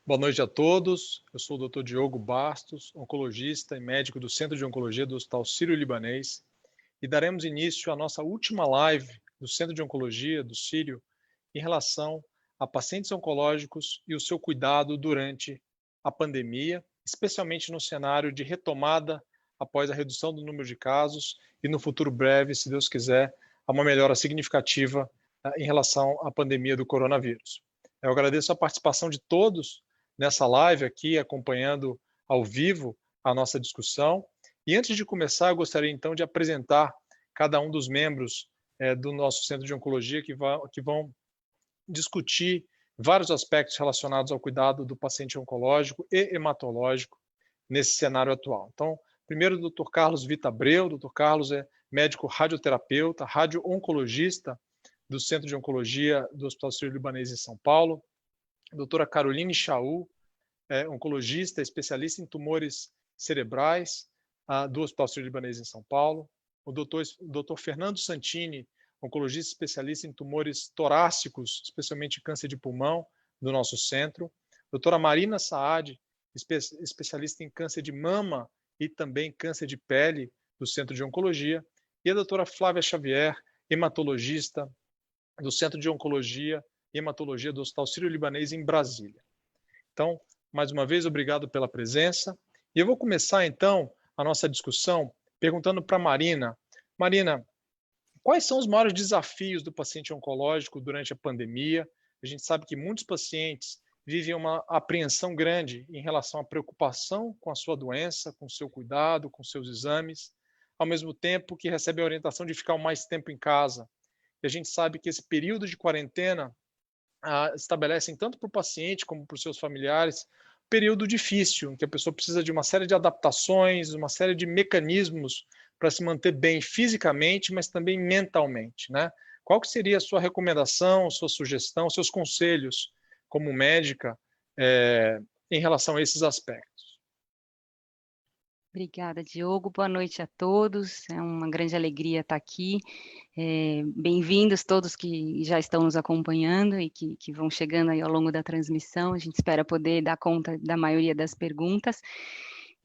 Boa noite a todos. Eu sou o Dr. Diogo Bastos, oncologista e médico do Centro de Oncologia do Hospital Sírio-Libanês, e daremos início à nossa última live do Centro de Oncologia do Sírio em relação a pacientes oncológicos e o seu cuidado durante a pandemia, especialmente no cenário de retomada após a redução do número de casos e no futuro breve, se Deus quiser, a uma melhora significativa em relação à pandemia do coronavírus. Eu agradeço a participação de todos nessa live aqui, acompanhando ao vivo a nossa discussão. E antes de começar, eu gostaria então de apresentar cada um dos membros do nosso Centro de Oncologia que vão discutir vários aspectos relacionados ao cuidado do paciente oncológico e hematológico nesse cenário atual. Então, primeiro o Dr. Carlos Vita Abreu. O Dr. Carlos é médico radioterapeuta, radio-oncologista do Centro de Oncologia do Hospital Sírio-Libanês em São Paulo. A doutora Caroline Shaul, oncologista, especialista em tumores cerebrais do Hospital Sírio-Libanês em São Paulo. O doutor Fernando Santini, oncologista especialista em tumores torácicos, especialmente câncer de pulmão, do nosso centro. Doutora Marina Saad, especialista em câncer de mama e também câncer de pele, do Centro de Oncologia. E a doutora Flávia Xavier, hematologista do Centro de Oncologia e Hematologia do Hospital Sírio-Libanês em Brasília. Então, mais uma vez, obrigado pela presença. E eu vou começar, então, a nossa discussão perguntando para a Marina. Marina, quais são os maiores desafios do paciente oncológico durante a pandemia? A gente sabe que muitos pacientes vivem uma apreensão grande em relação à preocupação com a sua doença, com o seu cuidado, com seus exames, ao mesmo tempo que recebem a orientação de ficar mais tempo em casa. E a gente sabe que esse período de quarentena estabelecem tanto para o paciente como para os seus familiares período difícil, em que a pessoa precisa de uma série de adaptações, uma série de mecanismos para se manter bem fisicamente, mas também mentalmente, né? Qual que seria a sua recomendação, sua sugestão, seus conselhos como médica em relação a esses aspectos? Obrigada, Diogo. Boa noite a todos. É uma grande alegria estar aqui. Bem-vindos todos que já estão nos acompanhando e que vão chegando aí ao longo da transmissão. A gente espera poder dar conta da maioria das perguntas.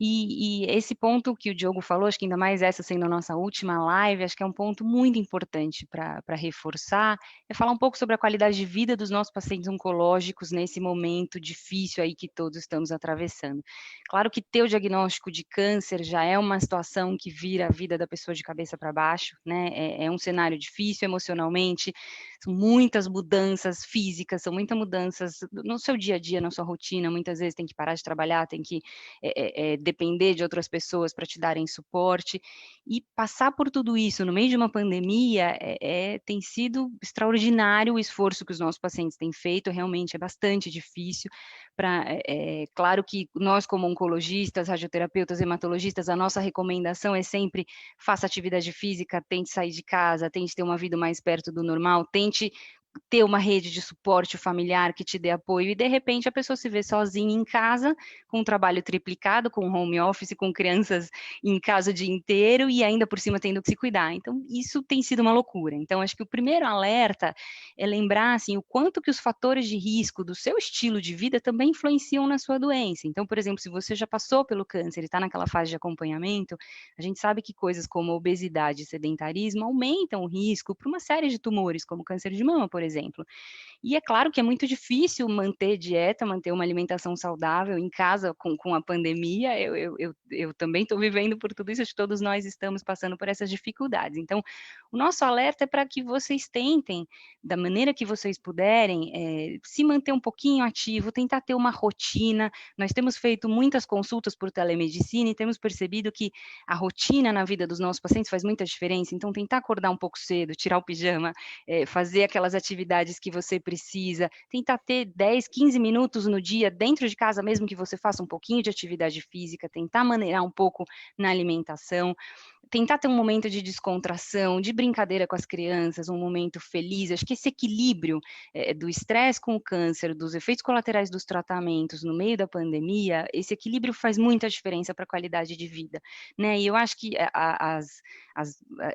E esse ponto que o Diogo falou, acho que ainda mais essa sendo a nossa última live, acho que é um ponto muito importante para reforçar, é falar um pouco sobre a qualidade de vida dos nossos pacientes oncológicos nesse momento difícil aí que todos estamos atravessando. Claro que ter o diagnóstico de câncer já é uma situação que vira a vida da pessoa de cabeça para baixo, né? É um cenário difícil emocionalmente, são muitas mudanças físicas, são muitas mudanças no seu dia a dia, na sua rotina, muitas vezes tem que parar de trabalhar, tem que depender de outras pessoas para te darem suporte, e passar por tudo isso no meio de uma pandemia tem sido extraordinário o esforço que os nossos pacientes têm feito, realmente é bastante difícil. Claro que nós como oncologistas, radioterapeutas, hematologistas, a nossa recomendação é sempre faça atividade física, tente sair de casa, tente ter uma vida mais perto do normal, tente ter uma rede de suporte familiar que te dê apoio, e de repente a pessoa se vê sozinha em casa, com um trabalho triplicado, com home office, com crianças em casa o dia inteiro, e ainda por cima tendo que se cuidar. Então, isso tem sido uma loucura. Então, acho que o primeiro alerta é lembrar, assim, o quanto que os fatores de risco do seu estilo de vida também influenciam na sua doença. Então, por exemplo, se você já passou pelo câncer e está naquela fase de acompanhamento, a gente sabe que coisas como obesidade e sedentarismo aumentam o risco para uma série de tumores, como câncer de mama, por exemplo. E é claro que é muito difícil manter dieta, manter uma alimentação saudável em casa com a pandemia. Eu também estou vivendo por tudo isso, acho que todos nós estamos passando por essas dificuldades. Então, o nosso alerta é para que vocês tentem, da maneira que vocês puderem, se manter um pouquinho ativo, tentar ter uma rotina. Nós temos feito muitas consultas por telemedicina e temos percebido que a rotina na vida dos nossos pacientes faz muita diferença. Então, tentar acordar um pouco cedo, tirar o pijama, fazer aquelas atividades que você precisa, tentar ter 10, 15 minutos no dia dentro de casa, mesmo que você faça um pouquinho de atividade física, tentar maneirar um pouco na alimentação. tentar ter um momento de descontração, de brincadeira com as crianças, um momento feliz. Acho que esse equilíbrio do estresse com o câncer, dos efeitos colaterais dos tratamentos no meio da pandemia, esse equilíbrio faz muita diferença para a qualidade de vida, né? E eu acho que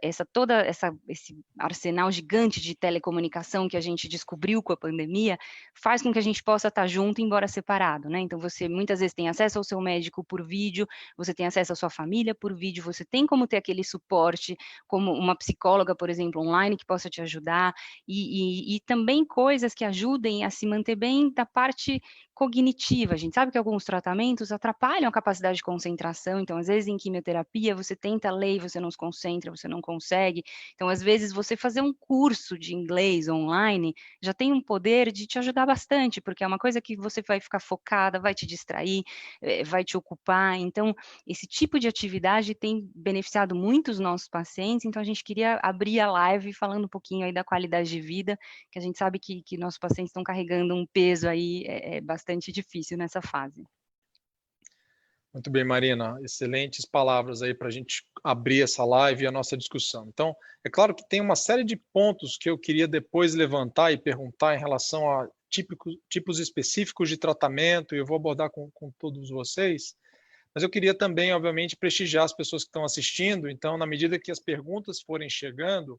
esse arsenal gigante de telecomunicação que a gente descobriu com a pandemia faz com que a gente possa estar junto, embora separado, né? Então você muitas vezes tem acesso ao seu médico por vídeo, você tem acesso à sua família por vídeo, você tem como ter aquele suporte, como uma psicóloga, por exemplo, online, que possa te ajudar, e também coisas que ajudem a se manter bem da parte cognitiva. A gente sabe que alguns tratamentos atrapalham a capacidade de concentração, então, às vezes, em quimioterapia, você tenta ler e você não se concentra, você não consegue. Então, às vezes, você fazer um curso de inglês online já tem um poder de te ajudar bastante, porque é uma coisa que você vai ficar focada, vai te distrair, vai te ocupar. Então, esse tipo de atividade tem beneficiado muito os nossos pacientes, então a gente queria abrir a live falando um pouquinho aí da qualidade de vida, que a gente sabe que nossos pacientes estão carregando um peso aí bastante difícil nessa fase. Muito bem, Marina, excelentes palavras aí para a gente abrir essa live e a nossa discussão. Então, é claro que tem uma série de pontos que eu queria depois levantar e perguntar em relação a tipos específicos de tratamento, e eu vou abordar com todos vocês, mas eu queria também, obviamente, prestigiar as pessoas que estão assistindo, então, na medida que as perguntas forem chegando,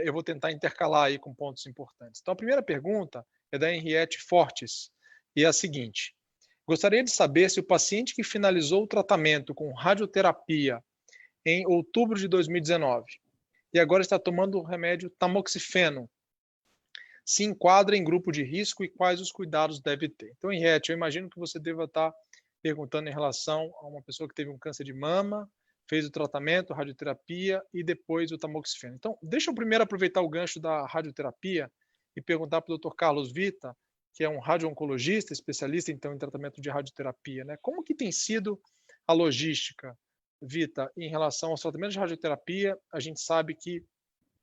eu vou tentar intercalar aí com pontos importantes. Então, a primeira pergunta é da Henriette Fortes, e é a seguinte: gostaria de saber se o paciente que finalizou o tratamento com radioterapia em outubro de 2019 e agora está tomando o remédio tamoxifeno, se enquadra em grupo de risco e quais os cuidados deve ter. Então, Henriette, eu imagino que você deva estar perguntando em relação a uma pessoa que teve um câncer de mama, fez o tratamento, radioterapia e depois o tamoxifeno. Então, deixa eu primeiro aproveitar o gancho da radioterapia e perguntar para o Dr. Carlos Vita, que é um radio-oncologista, especialista então em tratamento de radioterapia, né? Como que tem sido a logística, Vita, em relação aos tratamentos de radioterapia? A gente sabe que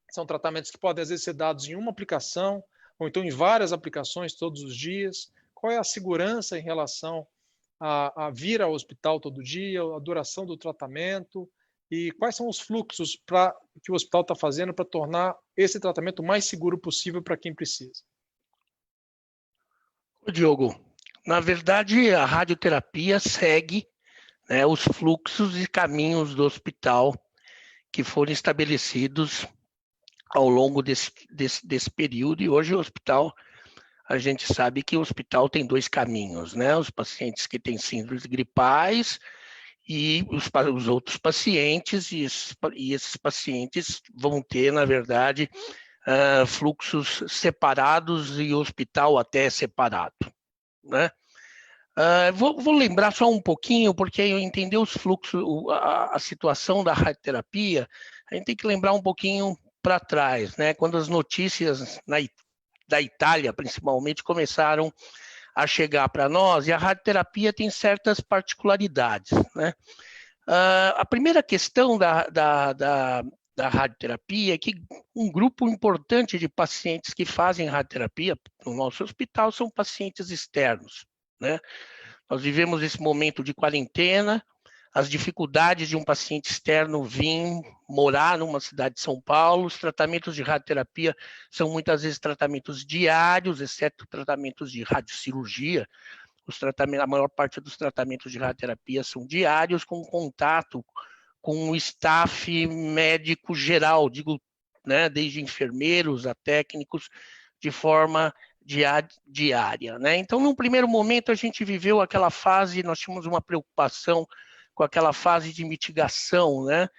são tratamentos que podem às vezes ser dados em uma aplicação ou então em várias aplicações todos os dias. Qual é a segurança em relação a vir ao hospital todo dia, a duração do tratamento e quais são os fluxos que o hospital está fazendo para tornar esse tratamento o mais seguro possível para quem precisa? Diogo, na verdade, a radioterapia segue, né, os fluxos e caminhos do hospital que foram estabelecidos ao longo desse período, e hoje o hospital, a gente sabe que o hospital tem dois caminhos, né? Os pacientes que têm síndromes gripais e os outros pacientes, e esses pacientes vão ter, na verdade, fluxos separados e hospital até separado, né? Vou lembrar só um pouquinho, porque eu entender os fluxos, a situação da radioterapia, a gente tem que lembrar um pouquinho para trás, né? Quando as notícias da Itália, principalmente, começaram a chegar para nós, e a radioterapia tem certas particularidades, né? A primeira questão da radioterapia é que um grupo importante de pacientes que fazem radioterapia no nosso hospital são pacientes externos, né? Nós vivemos esse momento de quarentena, as dificuldades de um paciente externo vir morar numa cidade de São Paulo. Os tratamentos de radioterapia são muitas vezes tratamentos diários, exceto tratamentos de radiocirurgia. A maior parte dos tratamentos de radioterapia são diários, com contato com o staff médico geral, digo, né, desde enfermeiros a técnicos, de forma diária, né? Então, num primeiro momento, a gente viveu aquela fase, nós tínhamos uma preocupação com aquela fase de mitigação, né?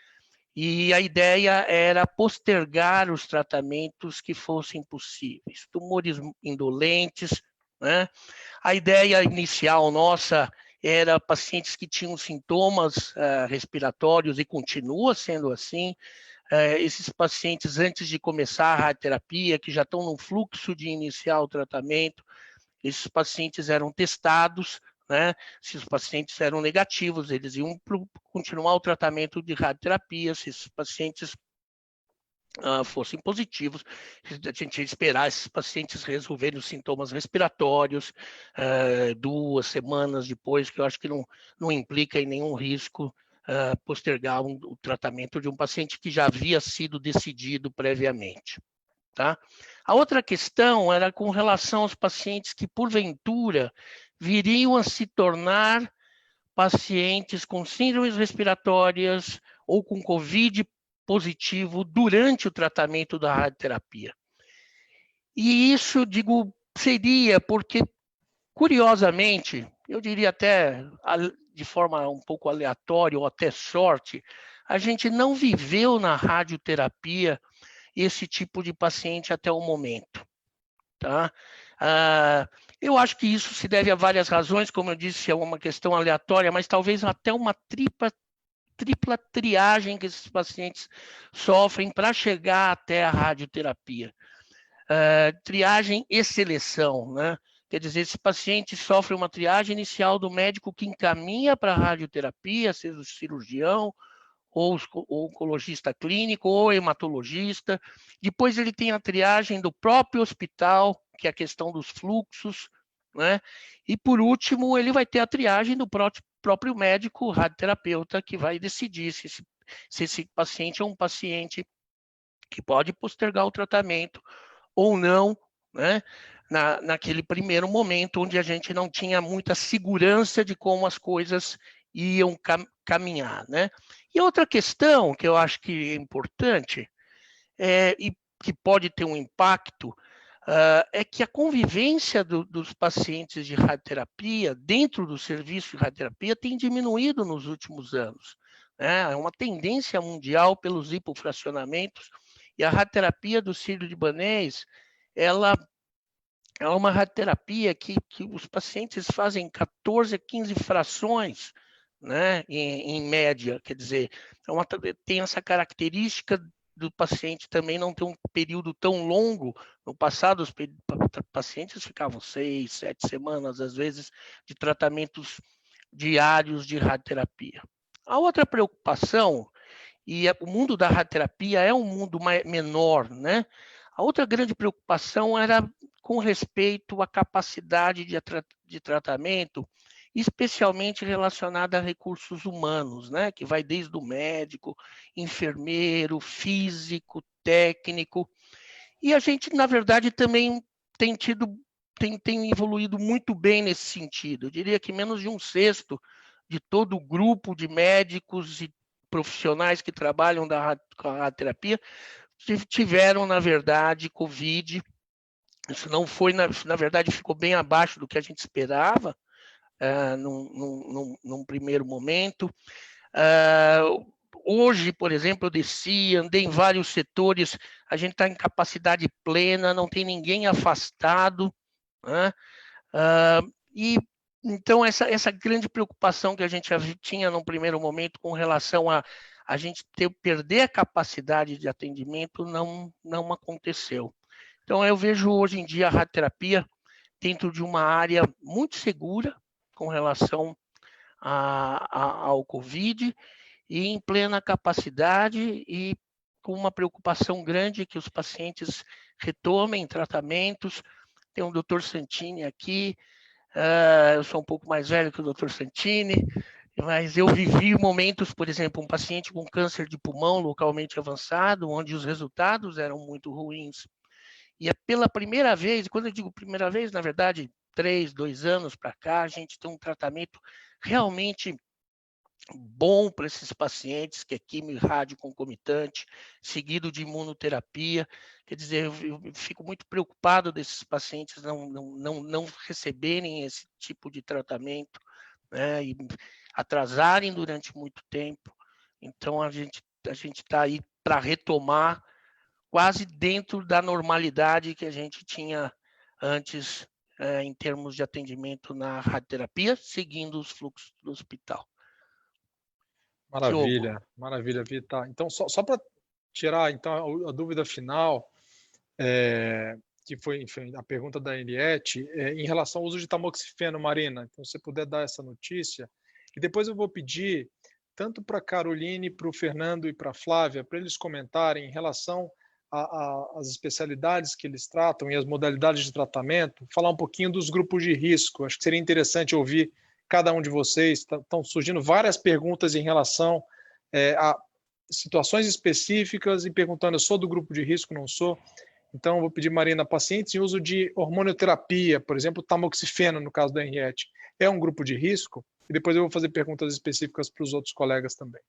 E a ideia era postergar os tratamentos que fossem possíveis, tumores indolentes, né? A ideia inicial nossa era pacientes que tinham sintomas respiratórios, e continua sendo assim. Esses pacientes, antes de começar a radioterapia, que já estão no fluxo de iniciar o tratamento, esses pacientes eram testados, né? Se os pacientes eram negativos, eles iam continuar o tratamento de radioterapia. Se esses pacientes fossem positivos, a gente ia esperar esses pacientes resolverem os sintomas respiratórios 2 semanas depois, que eu acho que não implica em nenhum risco postergar o tratamento de um paciente que já havia sido decidido previamente. Tá? A outra questão era com relação aos pacientes que, porventura, viriam a se tornar pacientes com síndromes respiratórias ou com COVID positivo durante o tratamento da radioterapia. E isso, digo, seria porque, curiosamente, eu diria até de forma um pouco aleatória ou até sorte, a gente não viveu na radioterapia esse tipo de paciente até o momento. Tá? Eu acho que isso se deve a várias razões, como eu disse, é uma questão aleatória, mas talvez até uma tripla triagem que esses pacientes sofrem para chegar até a radioterapia. Triagem e seleção, né? Quer dizer, esse paciente sofre uma triagem inicial do médico que encaminha para a radioterapia, seja o cirurgião, ou o oncologista clínico, ou hematologista. Depois ele tem a triagem do próprio hospital, que é a questão dos fluxos, né? E por último, ele vai ter a triagem do próprio médico radioterapeuta, que vai decidir se esse paciente é um paciente que pode postergar o tratamento ou não, né? Naquele primeiro momento, onde a gente não tinha muita segurança de como as coisas iam caminhar, né? E outra questão que eu acho que é importante e que pode ter um impacto é que a convivência dos pacientes de radioterapia dentro do serviço de radioterapia tem diminuído nos últimos anos. Né? É uma tendência mundial pelos hipofracionamentos e a radioterapia do sírio-libanês, ela é uma radioterapia que os pacientes fazem 14 a 15 frações, né, em média, quer dizer, tem essa característica do paciente também não ter um período tão longo. No passado, os pacientes ficavam 6, 7 semanas, às vezes, de tratamentos diários de radioterapia. A outra preocupação, e o mundo da radioterapia é um mundo menor, né? A outra grande preocupação era com respeito à capacidade de tratamento, especialmente relacionada a recursos humanos, né? Que vai desde o médico, enfermeiro, físico, técnico. E a gente, na verdade, também tem evoluído muito bem nesse sentido. Eu diria que menos de 1/6 de todo o grupo de médicos e profissionais que trabalham com a radioterapia tiveram, na verdade, COVID. Isso não foi, na verdade, ficou bem abaixo do que a gente esperava num primeiro momento. Hoje, por exemplo, eu andei em vários setores, a gente está em capacidade plena, não tem ninguém afastado, né? E então essa grande preocupação que a gente tinha num primeiro momento com relação a gente perder a capacidade de atendimento não aconteceu. Então eu vejo hoje em dia a radioterapia dentro de uma área muito segura com relação ao COVID e em plena capacidade e com uma preocupação grande que os pacientes retomem tratamentos. Tem o Dr. Santini aqui, eu sou um pouco mais velho que o Dr. Santini, mas eu vivi momentos, por exemplo, um paciente com câncer de pulmão localmente avançado, onde os resultados eram muito ruins. E é pela primeira vez, quando eu digo primeira vez, na verdade, 2 anos para cá, a gente tem um tratamento realmente bom para esses pacientes, que é quimio e rádio concomitante, seguido de imunoterapia. Quer dizer, eu fico muito preocupado desses pacientes não receberem esse tipo de tratamento, né, e atrasarem durante muito tempo. Então, a gente está aí para retomar quase dentro da normalidade que a gente tinha antes, em termos de atendimento na radioterapia, seguindo os fluxos do hospital. Maravilha, Diogo. maravilha, Vitor. Então, só para tirar então a dúvida final, que foi, enfim, a pergunta da Henriette, em relação ao uso de tamoxifeno, Marina. Então, se você puder dar essa notícia. E depois eu vou pedir, tanto para a Caroline, para o Fernando e para a Flávia, para eles comentarem em relação às especialidades que eles tratam e as modalidades de tratamento, falar um pouquinho dos grupos de risco. Acho que seria interessante ouvir cada um de vocês. Estão surgindo várias perguntas em relação a situações específicas e perguntando, eu sou do grupo de risco, não sou? Então, vou pedir, Marina, pacientes em uso de hormonioterapia, por exemplo, tamoxifeno, no caso da Henriette, é um grupo de risco? E depois eu vou fazer perguntas específicas para os outros colegas também.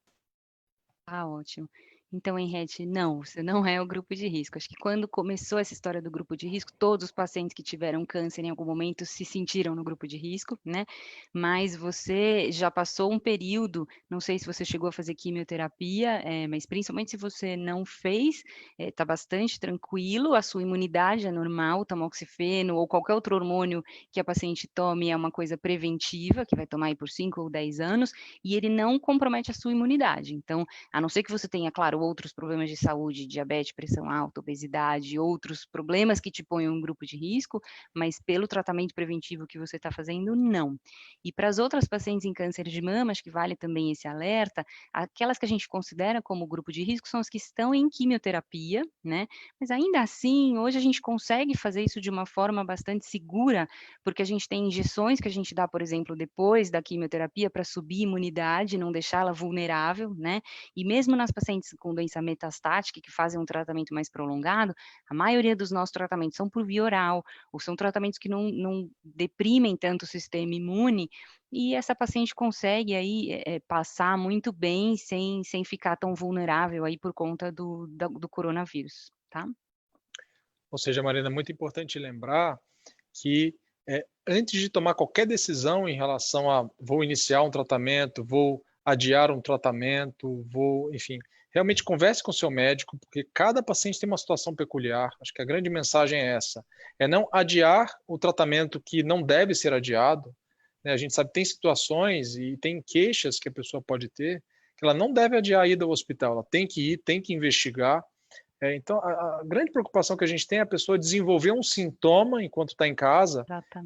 Ah, ótimo. Então, Henriette, não, você não é o grupo de risco. Acho que quando começou essa história do grupo de risco, todos os pacientes que tiveram câncer em algum momento se sentiram no grupo de risco, né? Mas você já passou um período, não sei se você chegou a fazer quimioterapia, mas principalmente se você não fez, está bastante tranquilo, a sua imunidade é normal, tamoxifeno ou qualquer outro hormônio que a paciente tome é uma coisa preventiva, que vai tomar aí por 5 ou 10 anos, e ele não compromete a sua imunidade. Então, a não ser que você tenha, claro, outros problemas de saúde, diabetes, pressão alta, obesidade, outros problemas que te ponham em grupo de risco, mas pelo tratamento preventivo que você está fazendo, não. E para as outras pacientes em câncer de mama, acho que vale também esse alerta, aquelas que a gente considera como grupo de risco são as que estão em quimioterapia, né? Mas ainda assim, hoje a gente consegue fazer isso de uma forma bastante segura, porque a gente tem injeções que a gente dá, por exemplo, depois da quimioterapia para subir a imunidade, não deixá-la vulnerável, né? E mesmo nas pacientes com doença metastática, que fazem um tratamento mais prolongado, a maioria dos nossos tratamentos são por via oral, ou são tratamentos que não deprimem tanto o sistema imune, e essa paciente consegue aí passar muito bem, sem ficar tão vulnerável aí por conta do coronavírus, tá? Ou seja, Marina, é muito importante lembrar que antes de tomar qualquer decisão em relação a vou iniciar um tratamento, vou adiar um tratamento, enfim, realmente converse com o seu médico, porque cada paciente tem uma situação peculiar. Acho que a grande mensagem é essa, é não adiar o tratamento que não deve ser adiado, né? A gente sabe que tem situações e tem queixas que a pessoa pode ter, que ela não deve adiar a ida ao hospital, ela tem que ir, tem que investigar. Então, a grande preocupação que a gente tem é a pessoa desenvolver um sintoma enquanto está em casa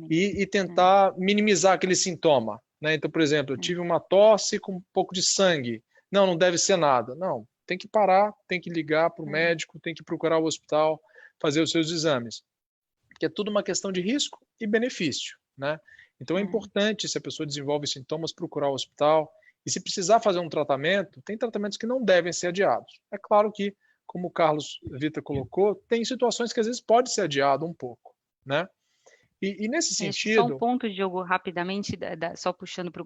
e tentar minimizar aquele sintoma, né? Então, por exemplo, eu tive uma tosse com um pouco de sangue. Não deve ser nada. Não, tem que parar, tem que ligar para o médico, tem que procurar o hospital, fazer os seus exames. Que é tudo uma questão de risco e benefício, né? Então, é importante, se a pessoa desenvolve sintomas, procurar o hospital. E se precisar fazer um tratamento, tem tratamentos que não devem ser adiados. É claro que, como o Carlos Vita colocou, tem situações que às vezes pode ser adiado um pouco, né? E nesse sentido... Só um ponto, Diogo, rapidamente, só puxando para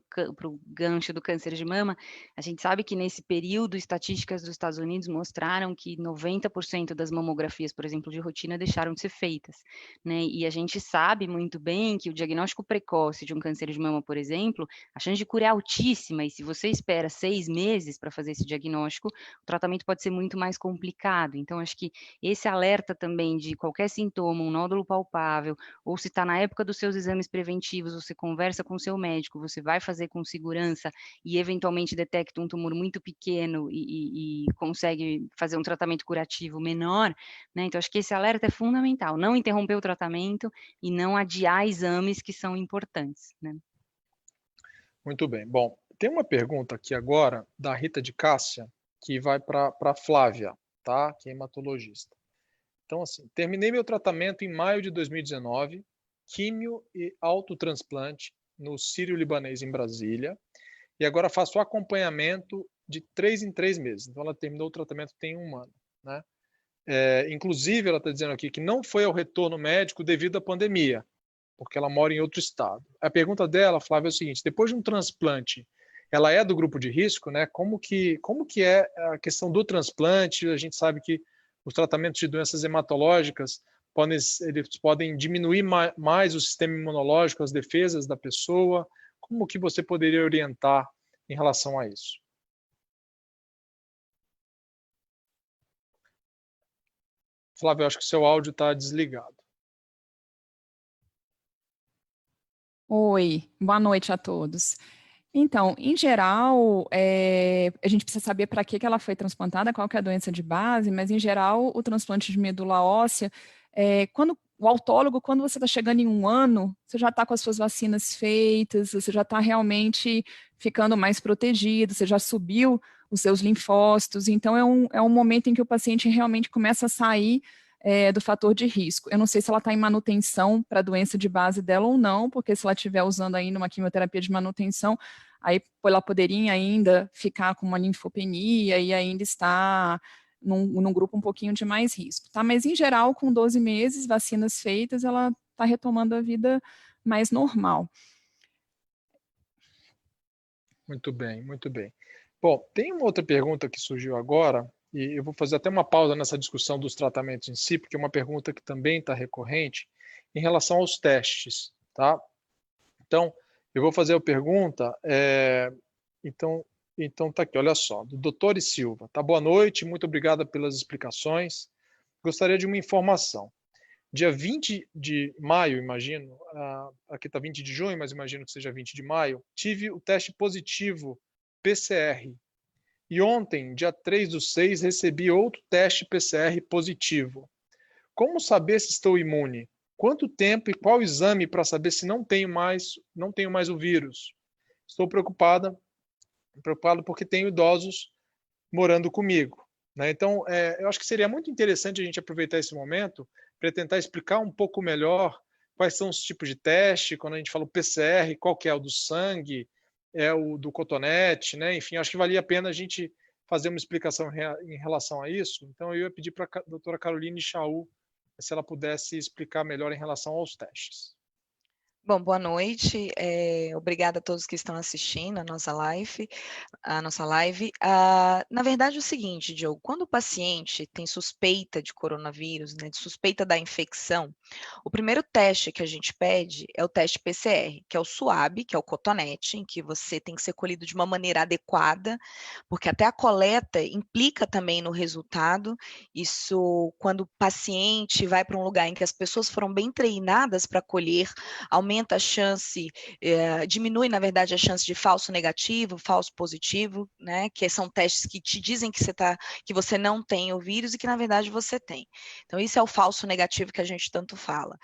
o gancho do câncer de mama, a gente sabe que nesse período, estatísticas dos Estados Unidos mostraram que 90% das mamografias, por exemplo, de rotina, deixaram de ser feitas, né? E a gente sabe muito bem que o diagnóstico precoce de um câncer de mama, por exemplo, a chance de cura é altíssima, e se você espera 6 meses para fazer esse diagnóstico, o tratamento pode ser muito mais complicado. Então, acho que esse alerta também de qualquer sintoma, um nódulo palpável, ou se está na época dos seus exames preventivos, você conversa com o seu médico, você vai fazer com segurança e eventualmente detecta um tumor muito pequeno e consegue fazer um tratamento curativo menor, né? Então, acho que esse alerta é fundamental, não interromper o tratamento e não adiar exames que são importantes, né? Muito bem. Bom, tem uma pergunta aqui agora da Rita de Cássia, que vai para a Flávia, tá? Que é hematologista. Então, assim, terminei meu tratamento em maio de 2019, químio e autotransplante no Sírio-Libanês em Brasília, e agora faço acompanhamento de 3 em 3 meses. Então, ela terminou o tratamento tem 1 ano, né? Inclusive, ela está dizendo aqui que não foi ao retorno médico devido à pandemia, porque ela mora em outro estado. A pergunta dela, Flávia, é o seguinte: depois de um transplante, ela é do grupo de risco, né? Como que é a questão do transplante? A gente sabe que os tratamentos de doenças hematológicas eles podem diminuir mais o sistema imunológico, as defesas da pessoa. Como que você poderia orientar em relação a isso? Flávio, acho que o seu áudio está desligado. Oi, boa noite a todos. Então, em geral, a gente precisa saber para que ela foi transplantada, qual que é a doença de base, mas, em geral, o transplante de medula óssea, quando o autólogo, quando você está chegando em 1 ano, você já está com as suas vacinas feitas, você já está realmente ficando mais protegido, você já subiu os seus linfócitos, então é um momento em que o paciente realmente começa a sair do fator de risco. Eu não sei se ela está em manutenção para a doença de base dela ou não, porque se ela estiver usando ainda uma quimioterapia de manutenção, aí ela poderia ainda ficar com uma linfopenia e ainda está num grupo um pouquinho de mais risco, tá? Mas, em geral, com 12 meses, vacinas feitas, ela está retomando a vida mais normal. Muito bem, muito bem. Bom, tem uma outra pergunta que surgiu agora, e eu vou fazer até uma pausa nessa discussão dos tratamentos em si, porque é uma pergunta que também está recorrente em relação aos testes, tá? Então, eu vou fazer a pergunta, então tá aqui, olha só, do Dr. Silva, tá? Boa noite, muito obrigada pelas explicações. Gostaria de uma informação. Dia 20 de maio, imagino, aqui está 20 de junho, mas imagino que seja 20 de maio, tive o teste positivo PCR. E ontem, dia 3/6, recebi outro teste PCR positivo. Como saber se estou imune? Quanto tempo e qual exame para saber se não tenho mais o vírus? Estou preocupado porque tenho idosos morando comigo, né? Então, eu acho que seria muito interessante a gente aproveitar esse momento para tentar explicar um pouco melhor quais são os tipos de teste, quando a gente fala o PCR, qual que é o do sangue, é o do cotonete, né? Enfim, acho que valia a pena a gente fazer uma explicação em relação a isso. Então, eu ia pedir para a doutora Caroline Chaú se ela pudesse explicar melhor em relação aos testes. Bom, boa noite. Obrigada a todos que estão assistindo a nossa live. Na verdade, é o seguinte, Diogo, quando o paciente tem suspeita de coronavírus, né, de suspeita da infecção, o primeiro teste que a gente pede é o teste PCR, que é o SUAB, que é o cotonete, em que você tem que ser colhido de uma maneira adequada, porque até a coleta implica também no resultado. Isso, quando o paciente vai para um lugar em que as pessoas foram bem treinadas para colher, aumenta a chance, diminui, na verdade, a chance de falso negativo, falso positivo, né, que são testes que te dizem que você não tem o vírus e que, na verdade, você tem. Então, isso é o falso negativo que a gente tanto fala.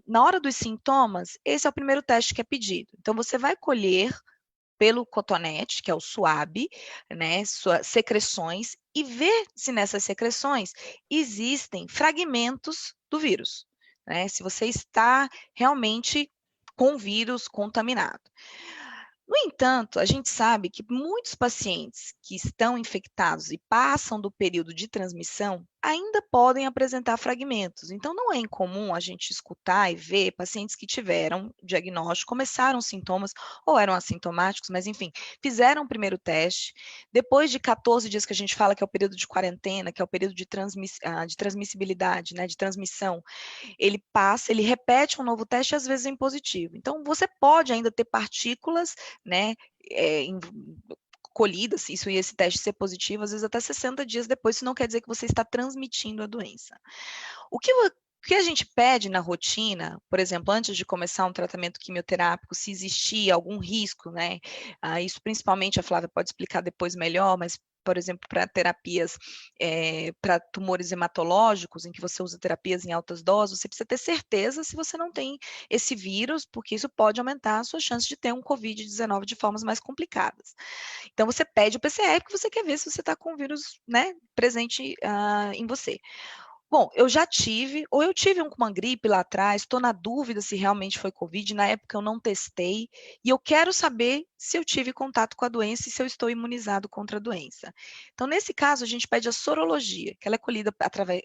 Na hora dos sintomas, esse é o primeiro teste que é pedido. Então, você vai colher pelo cotonete, que é o SUAB, né, suas secreções, e ver se nessas secreções existem fragmentos do vírus, né, se você está realmente com o vírus contaminado. No entanto, a gente sabe que muitos pacientes que estão infectados e passam do período de transmissão ainda podem apresentar fragmentos. Então, não é incomum a gente escutar e ver pacientes que tiveram diagnóstico, começaram sintomas ou eram assintomáticos, mas enfim, fizeram o primeiro teste. Depois de 14 dias, que a gente fala que é o período de quarentena, que é o período de transmissibilidade, né, de transmissão, ele repete um novo teste e às vezes é positivo. Então, você pode ainda ter partículas, né, colhidas, isso e esse teste ser positivo, às vezes até 60 dias depois, isso não quer dizer que você está transmitindo a doença. O que a gente pede na rotina, por exemplo, antes de começar um tratamento quimioterápico, se existir algum risco, né? Isso principalmente a Flávia pode explicar depois melhor, mas, por exemplo, para terapias, para tumores hematológicos, em que você usa terapias em altas doses, você precisa ter certeza se você não tem esse vírus, porque isso pode aumentar a sua chance de ter um COVID-19 de formas mais complicadas. Então, você pede o PCR porque você quer ver se você está com o vírus, né, presente em você. Bom, eu tive uma gripe lá atrás, estou na dúvida se realmente foi Covid, na época eu não testei, e eu quero saber se eu tive contato com a doença e se eu estou imunizado contra a doença. Então, nesse caso, a gente pede a sorologia, que ela é colhida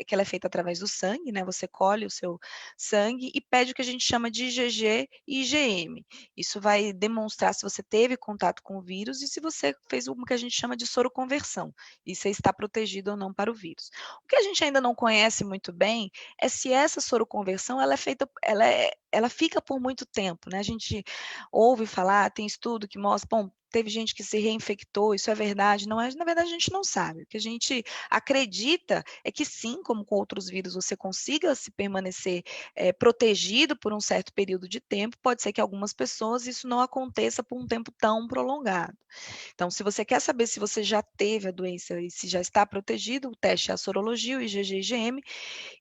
que ela é feita através do sangue, né? Você colhe o seu sangue e pede o que a gente chama de IgG e IgM. Isso vai demonstrar se você teve contato com o vírus e se você fez o que a gente chama de soroconversão, e se está protegido ou não para o vírus. O que a gente ainda não conhece muito bem é se essa soroconversão ela é feita, ela fica por muito tempo, né? A gente ouve falar, tem estudo que mostra, bom, teve gente que se reinfectou, isso é verdade? Não é, na verdade a gente não sabe. O que a gente acredita é que sim, como com outros vírus, você consiga se permanecer protegido por um certo período de tempo, pode ser que algumas pessoas isso não aconteça por um tempo tão prolongado. Então, se você quer saber se você já teve a doença e se já está protegido, o teste é a sorologia, o IgG e IgM,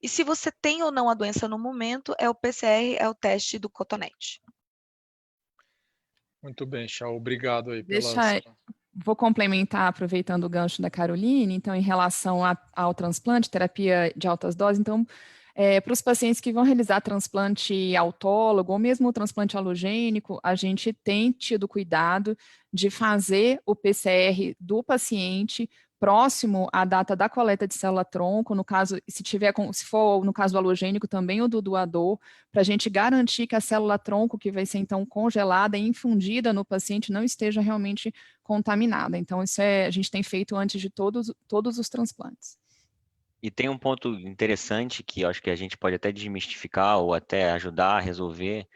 e se você tem ou não a doença no momento, é o PCR, é o teste do cotonete. Muito bem, Chau, obrigado aí vou complementar, aproveitando o gancho da Caroline, então, em relação ao transplante, terapia de altas doses, então, para os pacientes que vão realizar transplante autólogo ou mesmo o transplante alogênico, a gente tem tido cuidado de fazer o PCR do paciente próximo à data da coleta de célula-tronco, no caso, se for no caso do alogênico, também o do doador, para a gente garantir que a célula-tronco, que vai ser então congelada e infundida no paciente, não esteja realmente contaminada. Então, isso a gente tem feito antes de todos os transplantes. E tem um ponto interessante que eu acho que a gente pode até desmistificar ou até ajudar a resolver,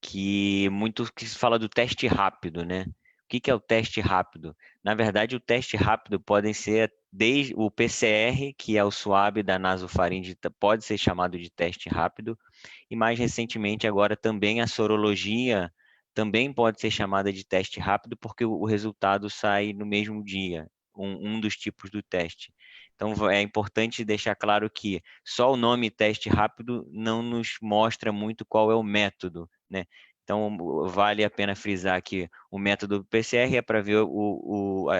que muito que se fala do teste rápido, né? O que é o teste rápido? Na verdade, o teste rápido podem ser desde o PCR, que é o swab da nasofaringe, pode ser chamado de teste rápido, e mais recentemente agora também a sorologia também pode ser chamada de teste rápido, porque o resultado sai no mesmo dia, um dos tipos do teste. Então, é importante deixar claro que só o nome teste rápido não nos mostra muito qual é o método, né? Então, vale a pena frisar que o método PCR é para ver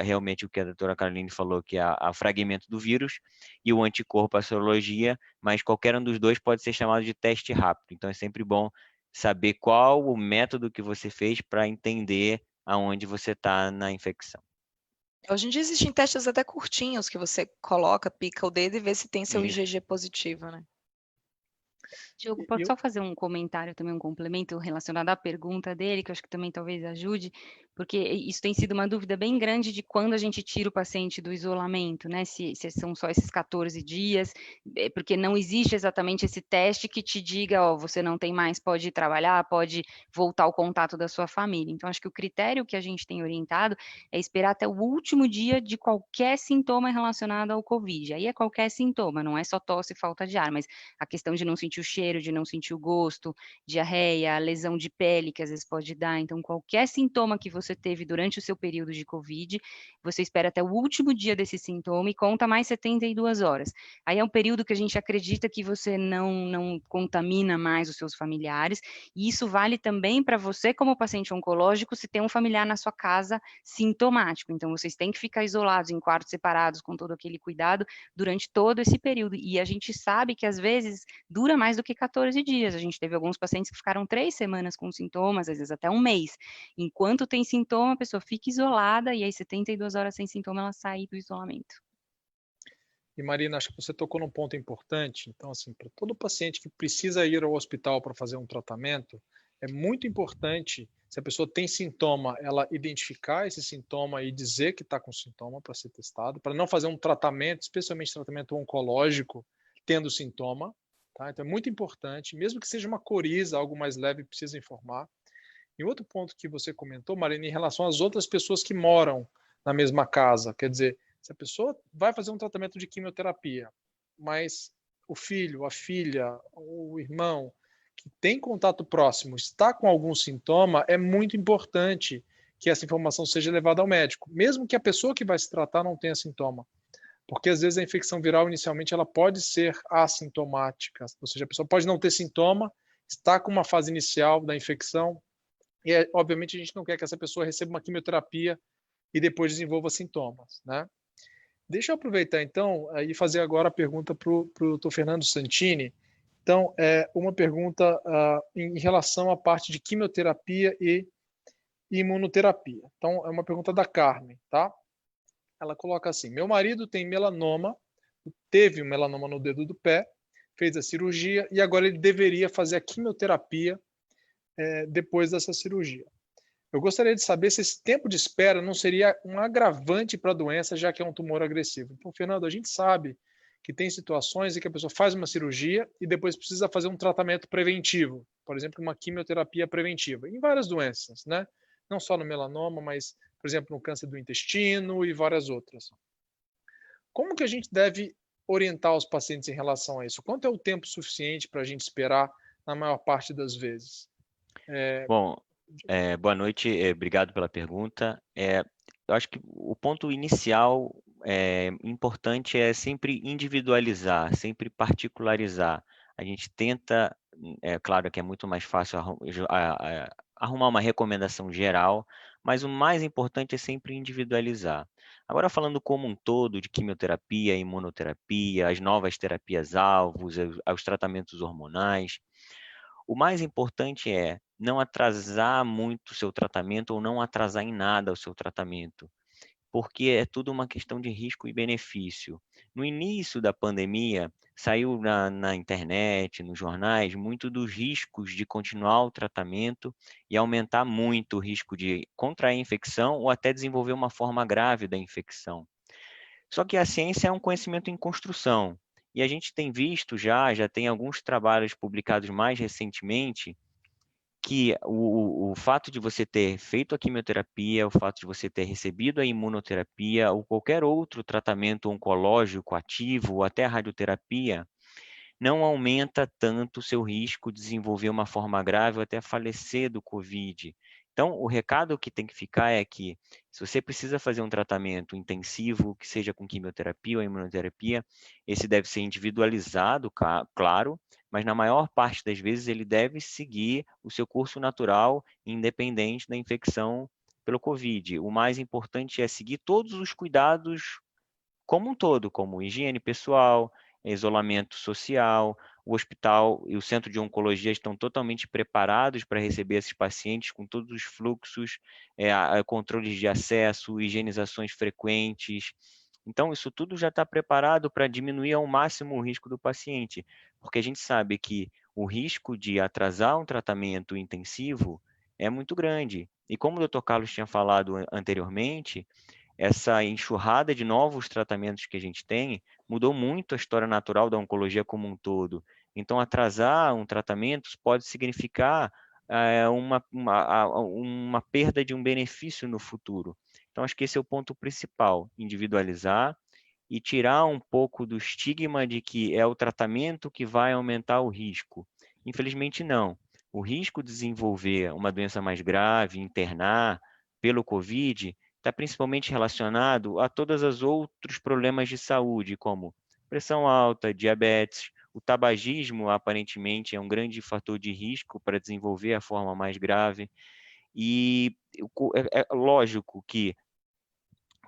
realmente o que a doutora Caroline falou, que é o fragmento do vírus, e o anticorpo, a sorologia, mas qualquer um dos dois pode ser chamado de teste rápido. Então, é sempre bom saber qual o método que você fez para entender aonde você está na infecção. Hoje em dia existem testes até curtinhos que você coloca, pica o dedo e vê se tem seu IgG positivo, né? Diogo, posso só fazer um comentário também, um complemento relacionado à pergunta dele, que eu acho que também talvez ajude, porque isso tem sido uma dúvida bem grande de quando a gente tira o paciente do isolamento, né? Se são só esses 14 dias, porque não existe exatamente esse teste que te diga, ó, você não tem mais, pode ir trabalhar, pode voltar ao contato da sua família. Então, acho que o critério que a gente tem orientado é esperar até o último dia de qualquer sintoma relacionado ao Covid. Aí é qualquer sintoma, não é só tosse e falta de ar, mas a questão de não sentir o cheiro, de não sentir o gosto, diarreia, lesão de pele que às vezes pode dar. Então, qualquer sintoma que você teve durante o seu período de Covid, você espera até o último dia desse sintoma e conta mais 72 horas. Aí é um período que a gente acredita que você não contamina mais os seus familiares, e isso vale também para você como paciente oncológico se tem um familiar na sua casa sintomático. Então, vocês têm que ficar isolados em quartos separados com todo aquele cuidado durante todo esse período. E a gente sabe que às vezes dura mais do que 14 dias. A gente teve alguns pacientes que ficaram 3 semanas com sintomas, às vezes até um mês. Enquanto tem sintoma, a pessoa fica isolada e aí 72 horas sem sintoma, ela sai do isolamento. E Marina, acho que você tocou num ponto importante. Então, assim, para todo paciente que precisa ir ao hospital para fazer um tratamento, é muito importante, se a pessoa tem sintoma, ela identificar esse sintoma e dizer que está com sintoma para ser testado, para não fazer um tratamento, especialmente tratamento oncológico, tendo sintoma. Tá? Então, é muito importante, mesmo que seja uma coriza, algo mais leve, precisa informar. E outro ponto que você comentou, Marina, em relação às outras pessoas que moram na mesma casa, quer dizer, se a pessoa vai fazer um tratamento de quimioterapia, mas o filho, a filha, o irmão que tem contato próximo está com algum sintoma, é muito importante que essa informação seja levada ao médico, mesmo que a pessoa que vai se tratar não tenha sintoma. Porque às vezes a infecção viral inicialmente ela pode ser assintomática, ou seja, a pessoa pode não ter sintoma, está com uma fase inicial da infecção, e obviamente a gente não quer que essa pessoa receba uma quimioterapia e depois desenvolva sintomas, né? Deixa eu aproveitar então e fazer agora a pergunta para o Dr. Fernando Santini. Então, uma pergunta em relação à parte de quimioterapia e imunoterapia. Então, é uma pergunta da Carmen, tá? Ela coloca assim: meu marido tem melanoma, teve um melanoma no dedo do pé, fez a cirurgia e agora ele deveria fazer a quimioterapia depois dessa cirurgia. Eu gostaria de saber se esse tempo de espera não seria um agravante para a doença, já que é um tumor agressivo. Então, Fernando, a gente sabe que tem situações em que a pessoa faz uma cirurgia e depois precisa fazer um tratamento preventivo, por exemplo, uma quimioterapia preventiva, em várias doenças, né? Não só no melanoma, mas, por exemplo, no câncer do intestino e várias outras. Como que a gente deve orientar os pacientes em relação a isso? Quanto é o tempo suficiente para a gente esperar na maior parte das vezes? Bom, boa noite, obrigado pela pergunta. Eu acho que o ponto inicial importante é sempre individualizar, sempre particularizar. A gente tenta, claro que é muito mais fácil arrumar uma recomendação geral, mas o mais importante é sempre individualizar. Agora, falando como um todo de quimioterapia, imunoterapia, as novas terapias-alvos, os tratamentos hormonais, o mais importante é não atrasar muito o seu tratamento ou não atrasar em nada o seu tratamento, porque é tudo uma questão de risco e benefício. No início da pandemia, saiu na internet, nos jornais, muito dos riscos de continuar o tratamento e aumentar muito o risco de contrair infecção ou até desenvolver uma forma grave da infecção. Só que a ciência é um conhecimento em construção, e a gente tem visto já tem alguns trabalhos publicados mais recentemente, que o fato de você ter feito a quimioterapia, o fato de você ter recebido a imunoterapia ou qualquer outro tratamento oncológico ativo ou até a radioterapia, não aumenta tanto o seu risco de desenvolver uma forma grave ou até falecer do COVID. Então, o recado que tem que ficar é que, se você precisa fazer um tratamento intensivo, que seja com quimioterapia ou imunoterapia, esse deve ser individualizado, claro, mas na maior parte das vezes ele deve seguir o seu curso natural, independente da infecção pelo COVID. O mais importante é seguir todos os cuidados como um todo, como higiene pessoal, isolamento social. O hospital e o centro de oncologia estão totalmente preparados para receber esses pacientes com todos os fluxos, controles de acesso, higienizações frequentes. Então, isso tudo já está preparado para diminuir ao máximo o risco do paciente, porque a gente sabe que o risco de atrasar um tratamento intensivo é muito grande. E como o Dr. Carlos tinha falado anteriormente, essa enxurrada de novos tratamentos que a gente tem mudou muito a história natural da oncologia como um todo. Então, atrasar um tratamento pode significar uma perda de um benefício no futuro. Então, acho que esse é o ponto principal, individualizar e tirar um pouco do estigma de que é o tratamento que vai aumentar o risco. Infelizmente, não. O risco de desenvolver uma doença mais grave, internar pelo COVID, está principalmente relacionado a todos os outros problemas de saúde, como pressão alta, diabetes. O tabagismo, aparentemente, é um grande fator de risco para desenvolver a forma mais grave. E é lógico que,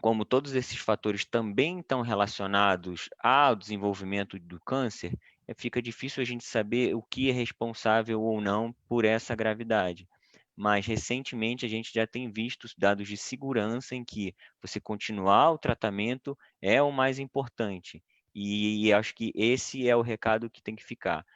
como todos esses fatores também estão relacionados ao desenvolvimento do câncer, fica difícil a gente saber o que é responsável ou não por essa gravidade. Mas, recentemente, a gente já tem visto dados de segurança em que você continuar o tratamento é o mais importante. E acho que esse é o recado que tem que ficar.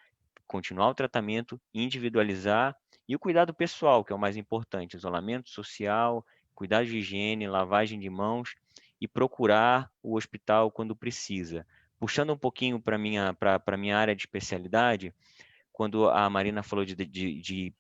Continuar o tratamento, individualizar e o cuidado pessoal, que é o mais importante. Isolamento social, cuidado de higiene, lavagem de mãos e procurar o hospital quando precisa. Puxando um pouquinho para a minha área de especialidade, quando a Marina falou de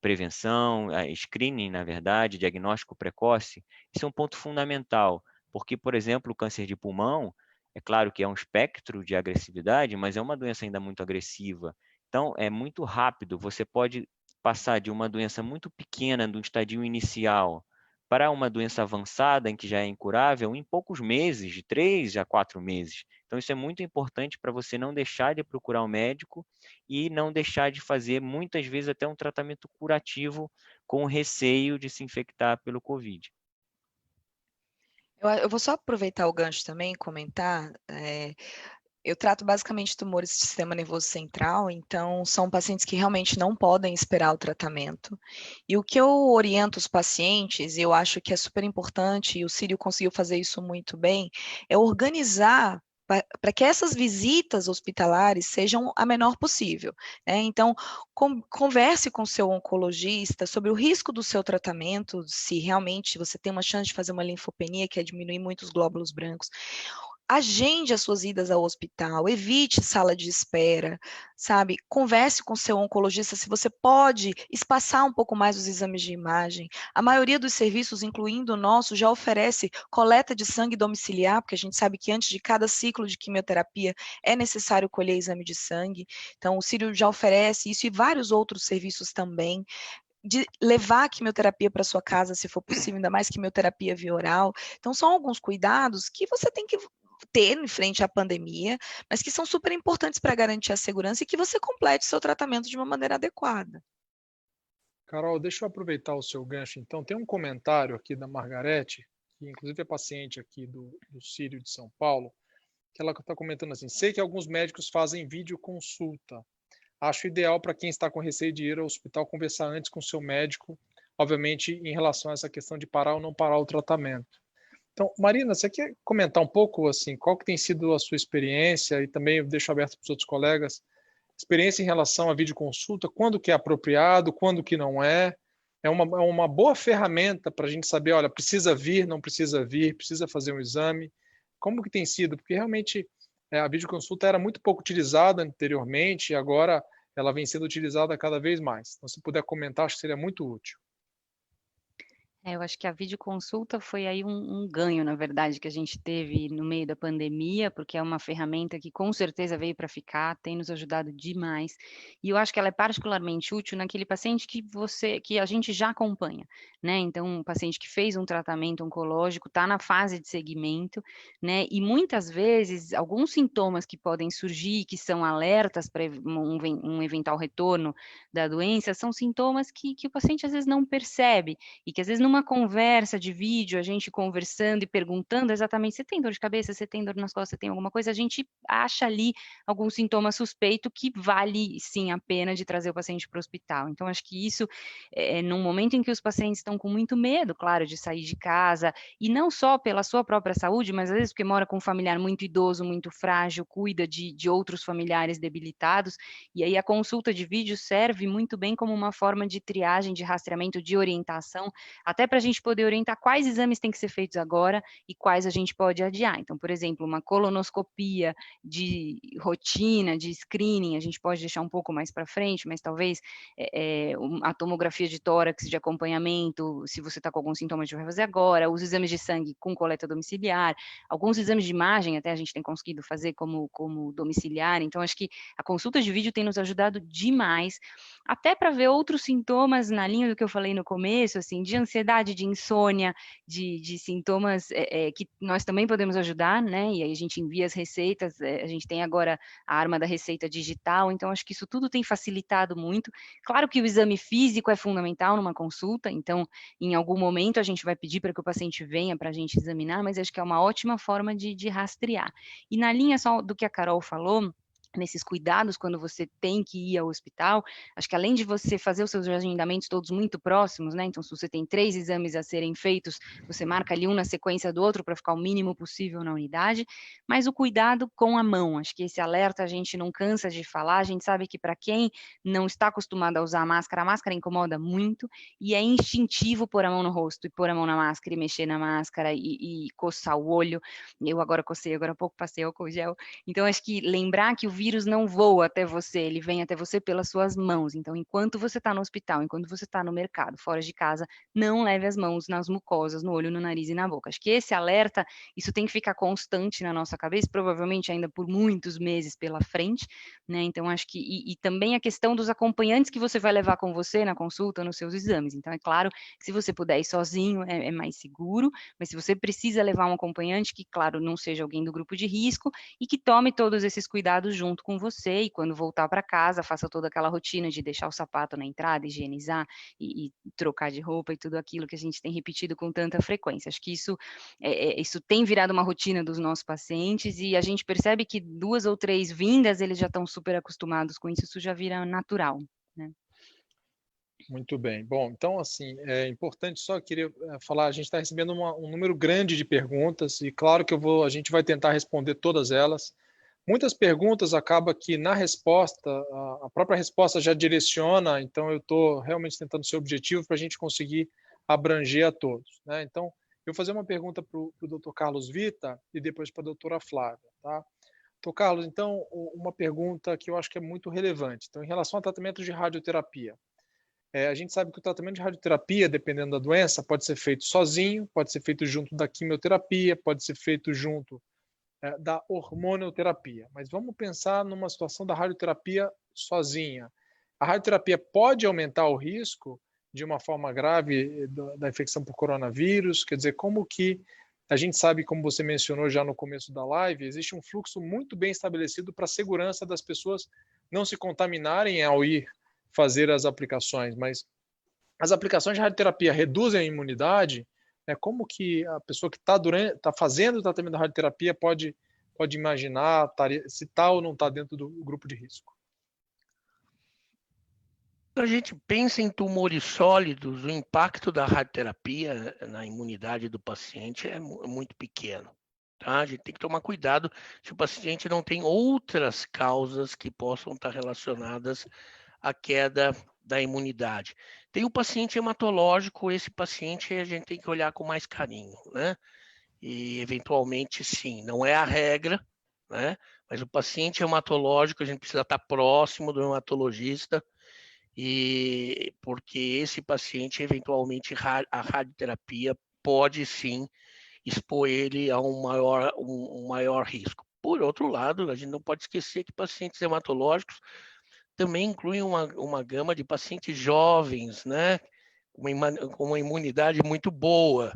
prevenção, screening, na verdade, diagnóstico precoce, isso é um ponto fundamental, porque, por exemplo, o câncer de pulmão, é claro que é um espectro de agressividade, mas é uma doença ainda muito agressiva. Então, é muito rápido, você pode passar de uma doença muito pequena, de um estadio inicial, para uma doença avançada, em que já é incurável, em poucos meses, de 3 a 4 meses. Então, isso é muito importante para você não deixar de procurar um médico e não deixar de fazer, muitas vezes, até um tratamento curativo com receio de se infectar pelo COVID. Eu vou só aproveitar o gancho também e comentar. Eu trato basicamente tumores do sistema nervoso central, então são pacientes que realmente não podem esperar o tratamento. E o que eu oriento os pacientes, e eu acho que é super importante, e o Círio conseguiu fazer isso muito bem, é organizar para que essas visitas hospitalares sejam a menor possível, né? Então, converse com o seu oncologista sobre o risco do seu tratamento, se realmente você tem uma chance de fazer uma linfopenia, que é diminuir muito os glóbulos brancos. Agende as suas idas ao hospital, evite sala de espera, sabe? Converse com seu oncologista se você pode espaçar um pouco mais os exames de imagem. A maioria dos serviços, incluindo o nosso, já oferece coleta de sangue domiciliar, porque a gente sabe que antes de cada ciclo de quimioterapia é necessário colher exame de sangue. Então, o Círio já oferece isso e vários outros serviços também. De levar a quimioterapia para sua casa, se for possível, ainda mais quimioterapia via oral. Então, são alguns cuidados que você tem que ter em frente à pandemia, mas que são super importantes para garantir a segurança e que você complete seu tratamento de uma maneira adequada. Carol, deixa eu aproveitar o seu gancho. Então, tem um comentário aqui da Margarete, que inclusive é paciente aqui do Sírio de São Paulo, que ela está comentando assim: sei que alguns médicos fazem videoconsulta. Acho ideal para quem está com receio de ir ao hospital conversar antes com o seu médico, obviamente em relação a essa questão de parar ou não parar o tratamento. Então, Marina, você quer comentar um pouco assim, qual que tem sido a sua experiência, e também eu deixo aberto para os outros colegas, experiência em relação à videoconsulta, quando que é apropriado, quando que não é. É uma boa ferramenta para a gente saber, olha, precisa vir, não precisa vir, precisa fazer um exame. Como que tem sido? Porque realmente a videoconsulta era muito pouco utilizada anteriormente e agora ela vem sendo utilizada cada vez mais. Então, se puder comentar, acho que seria muito útil. Eu acho que a videoconsulta foi aí um ganho, na verdade, que a gente teve no meio da pandemia, porque é uma ferramenta que com certeza veio para ficar, tem nos ajudado demais. E eu acho que ela é particularmente útil naquele paciente que a gente já acompanha, né? Então, um paciente que fez um tratamento oncológico, está na fase de segmento, né? E muitas vezes alguns sintomas que podem surgir, que são alertas para um eventual retorno da doença, são sintomas que o paciente às vezes não percebe e que às vezes numa conversa de vídeo, a gente conversando e perguntando exatamente, você tem dor de cabeça, você tem dor nas costas, você tem alguma coisa, a gente acha ali algum sintoma suspeito que vale sim a pena de trazer o paciente para o hospital. Então, acho que isso, num momento em que os pacientes estão com muito medo, claro, de sair de casa, e não só pela sua própria saúde, mas às vezes porque mora com um familiar muito idoso, muito frágil, cuida de outros familiares debilitados, e aí a consulta de vídeo serve muito bem como uma forma de triagem, de rastreamento, de orientação, até para a gente poder orientar quais exames têm que ser feitos agora e quais a gente pode adiar. Então, por exemplo, uma colonoscopia de rotina, de screening, a gente pode deixar um pouco mais para frente, mas talvez a tomografia de tórax de acompanhamento, se você está com algum sintoma, a gente vai fazer agora, os exames de sangue com coleta domiciliar, alguns exames de imagem até a gente tem conseguido fazer como domiciliar. Então, acho que a consulta de vídeo tem nos ajudado demais, até para ver outros sintomas na linha do que eu falei no começo, assim, de ansiedade, de insônia, de sintomas que nós também podemos ajudar, né? E aí a gente envia as receitas, a gente tem agora a arma da receita digital, então acho que isso tudo tem facilitado muito. Claro que o exame físico é fundamental numa consulta, então em algum momento a gente vai pedir para que o paciente venha para a gente examinar, mas acho que é uma ótima forma de rastrear. E na linha só do que a Carol falou, nesses cuidados quando você tem que ir ao hospital, acho que além de você fazer os seus agendamentos todos muito próximos, né? Então, se você tem 3 exames a serem feitos, você marca ali um na sequência do outro para ficar o mínimo possível na unidade, mas o cuidado com a mão, acho que esse alerta a gente não cansa de falar, a gente sabe que para quem não está acostumado a usar a máscara incomoda muito, e é instintivo pôr a mão no rosto, e pôr a mão na máscara, e mexer na máscara, e coçar o olho. Eu agora cocei, agora há pouco passei álcool gel. Então, acho que lembrar que o vírus não voa até você, ele vem até você pelas suas mãos. Então, enquanto você está no hospital, enquanto você está no mercado, fora de casa, não leve as mãos nas mucosas, no olho, no nariz e na boca. Acho que esse alerta, isso tem que ficar constante na nossa cabeça, provavelmente ainda por muitos meses pela frente, né? Então, acho que, e também a questão dos acompanhantes que você vai levar com você na consulta, nos seus exames. Então, é claro que se você puder ir sozinho, é mais seguro, mas se você precisa levar um acompanhante, que, claro, não seja alguém do grupo de risco e que tome todos esses cuidados junto com você, e quando voltar para casa, faça toda aquela rotina de deixar o sapato na entrada, higienizar e trocar de roupa e tudo aquilo que a gente tem repetido com tanta frequência. Acho que isso tem virado uma rotina dos nossos pacientes e a gente percebe que 2 ou 3 vindas, eles já estão super acostumados com isso, isso já vira natural, né? Muito bem. Bom, então, assim, é importante, só queria falar, a gente está recebendo um número grande de perguntas e claro que a gente vai tentar responder todas elas. Muitas perguntas acaba que na resposta, a própria resposta já direciona, então eu estou realmente tentando ser objetivo para a gente conseguir abranger a todos, né? Então, eu vou fazer uma pergunta para o Dr. Carlos Vita e depois para a doutora Flávia, tá? Dr. Carlos, então, uma pergunta que eu acho que é muito relevante. Então, em relação ao tratamento de radioterapia, a gente sabe que o tratamento de radioterapia, dependendo da doença, pode ser feito sozinho, pode ser feito junto da quimioterapia, pode ser feito junto da hormonioterapia. Mas vamos pensar numa situação da radioterapia sozinha. A radioterapia pode aumentar o risco de uma forma grave da infecção por coronavírus? Quer dizer, como que a gente sabe, como você mencionou já no começo da live, existe um fluxo muito bem estabelecido para a segurança das pessoas não se contaminarem ao ir fazer as aplicações, mas as aplicações de radioterapia reduzem a imunidade, né? Como que a pessoa que está fazendo o tratamento da radioterapia pode imaginar se está ou não está dentro do grupo de risco? Quando a gente pensa em tumores sólidos, o impacto da radioterapia na imunidade do paciente é muito pequeno. Tá? A gente tem que tomar cuidado se o paciente não tem outras causas que possam estar relacionadas à queda da imunidade. Tem o paciente hematológico, esse paciente a gente tem que olhar com mais carinho, né? E eventualmente sim, não é a regra, né? Mas o paciente hematológico a gente precisa estar próximo do hematologista, e porque esse paciente eventualmente a radioterapia pode sim expor ele a um maior risco. Por outro lado, a gente não pode esquecer que pacientes hematológicos também incluem uma gama de pacientes jovens, né, com uma imunidade muito boa,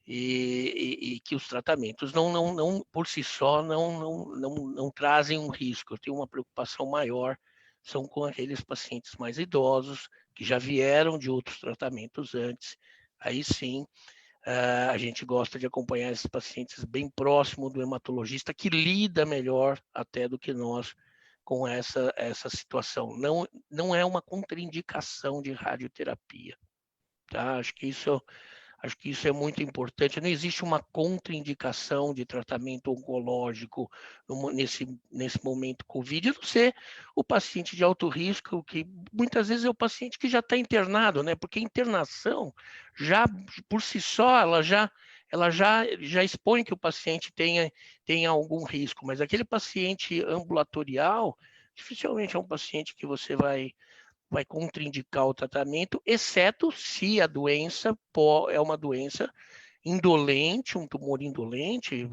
e que os tratamentos não por si só não trazem um risco. Eu tenho uma preocupação maior, são com aqueles pacientes mais idosos, que já vieram de outros tratamentos antes. Aí sim, a gente gosta de acompanhar esses pacientes bem próximo do hematologista, que lida melhor até do que nós com essa situação. Não é uma contraindicação de radioterapia, tá? Acho que isso é muito importante. Não existe uma contraindicação de tratamento oncológico nesse momento Covid, a não ser o paciente de alto risco, que muitas vezes é o paciente que já está internado, né? Porque a internação, já por si só, ela já expõe que o paciente tenha algum risco, mas aquele paciente ambulatorial, dificilmente é um paciente que você vai contraindicar o tratamento, exceto se a doença é uma doença indolente, um tumor indolente.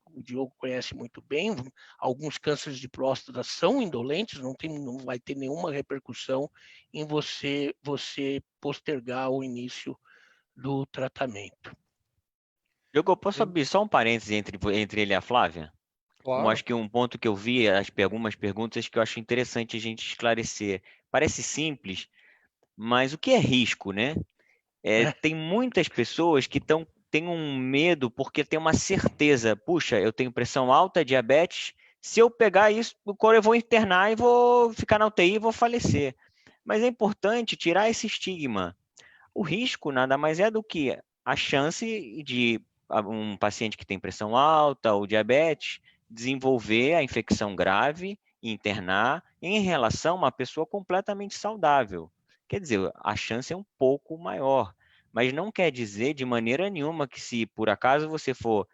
O Diogo conhece muito bem, alguns cânceres de próstata são indolentes, não vai ter nenhuma repercussão em você postergar o início do tratamento. Diogo, eu posso abrir só um parêntese entre ele e a Flávia? Claro. Acho que um ponto que eu vi, algumas perguntas que eu acho interessante a gente esclarecer. Parece simples, mas o que é risco, né? Tem muitas pessoas que têm um medo porque tem uma certeza. Puxa, eu tenho pressão alta, diabetes. Se eu pegar isso, eu vou internar e vou ficar na UTI e vou falecer. Mas é importante tirar esse estigma. O risco nada mais é do que a chance de um paciente que tem pressão alta ou diabetes desenvolver a infecção grave e internar em relação a uma pessoa completamente saudável. Quer dizer, a chance é um pouco maior, mas não quer dizer de maneira nenhuma que se por acaso você for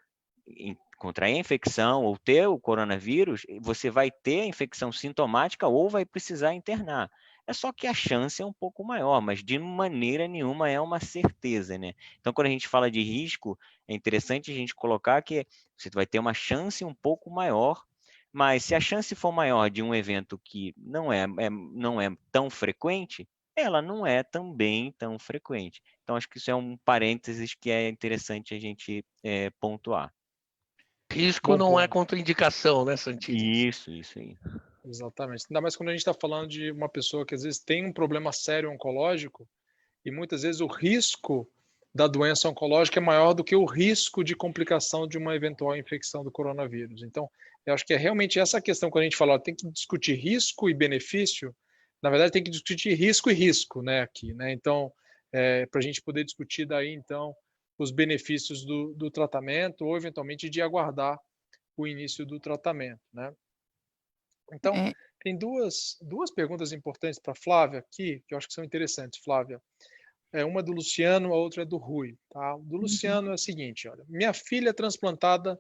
contrair a infecção ou ter o coronavírus, você vai ter a infecção sintomática ou vai precisar internar. É só que a chance é um pouco maior, mas de maneira nenhuma é uma certeza, né? Então, quando a gente fala de risco, é interessante a gente colocar que você vai ter uma chance um pouco maior, mas se a chance for maior de um evento que não é tão frequente, ela não é também tão frequente. Então, acho que isso é um parênteses que é interessante a gente pontuar. Risco não é contraindicação, né, Santilli? Isso aí. Exatamente. Ainda mais quando a gente está falando de uma pessoa que às vezes tem um problema sério oncológico e muitas vezes o risco da doença oncológica é maior do que o risco de complicação de uma eventual infecção do coronavírus. Então, eu acho que é realmente essa questão quando a gente fala, tem que discutir risco e benefício, na verdade tem que discutir risco e risco, né, aqui, né? Então, para a gente poder discutir daí, então, os benefícios do tratamento ou eventualmente de aguardar o início do tratamento, né? Então, tem duas perguntas importantes para a Flávia aqui, que eu acho que são interessantes, Flávia. Uma do Luciano, a outra é do Rui. Tá? Do Luciano é o seguinte, olha, minha filha é transplantada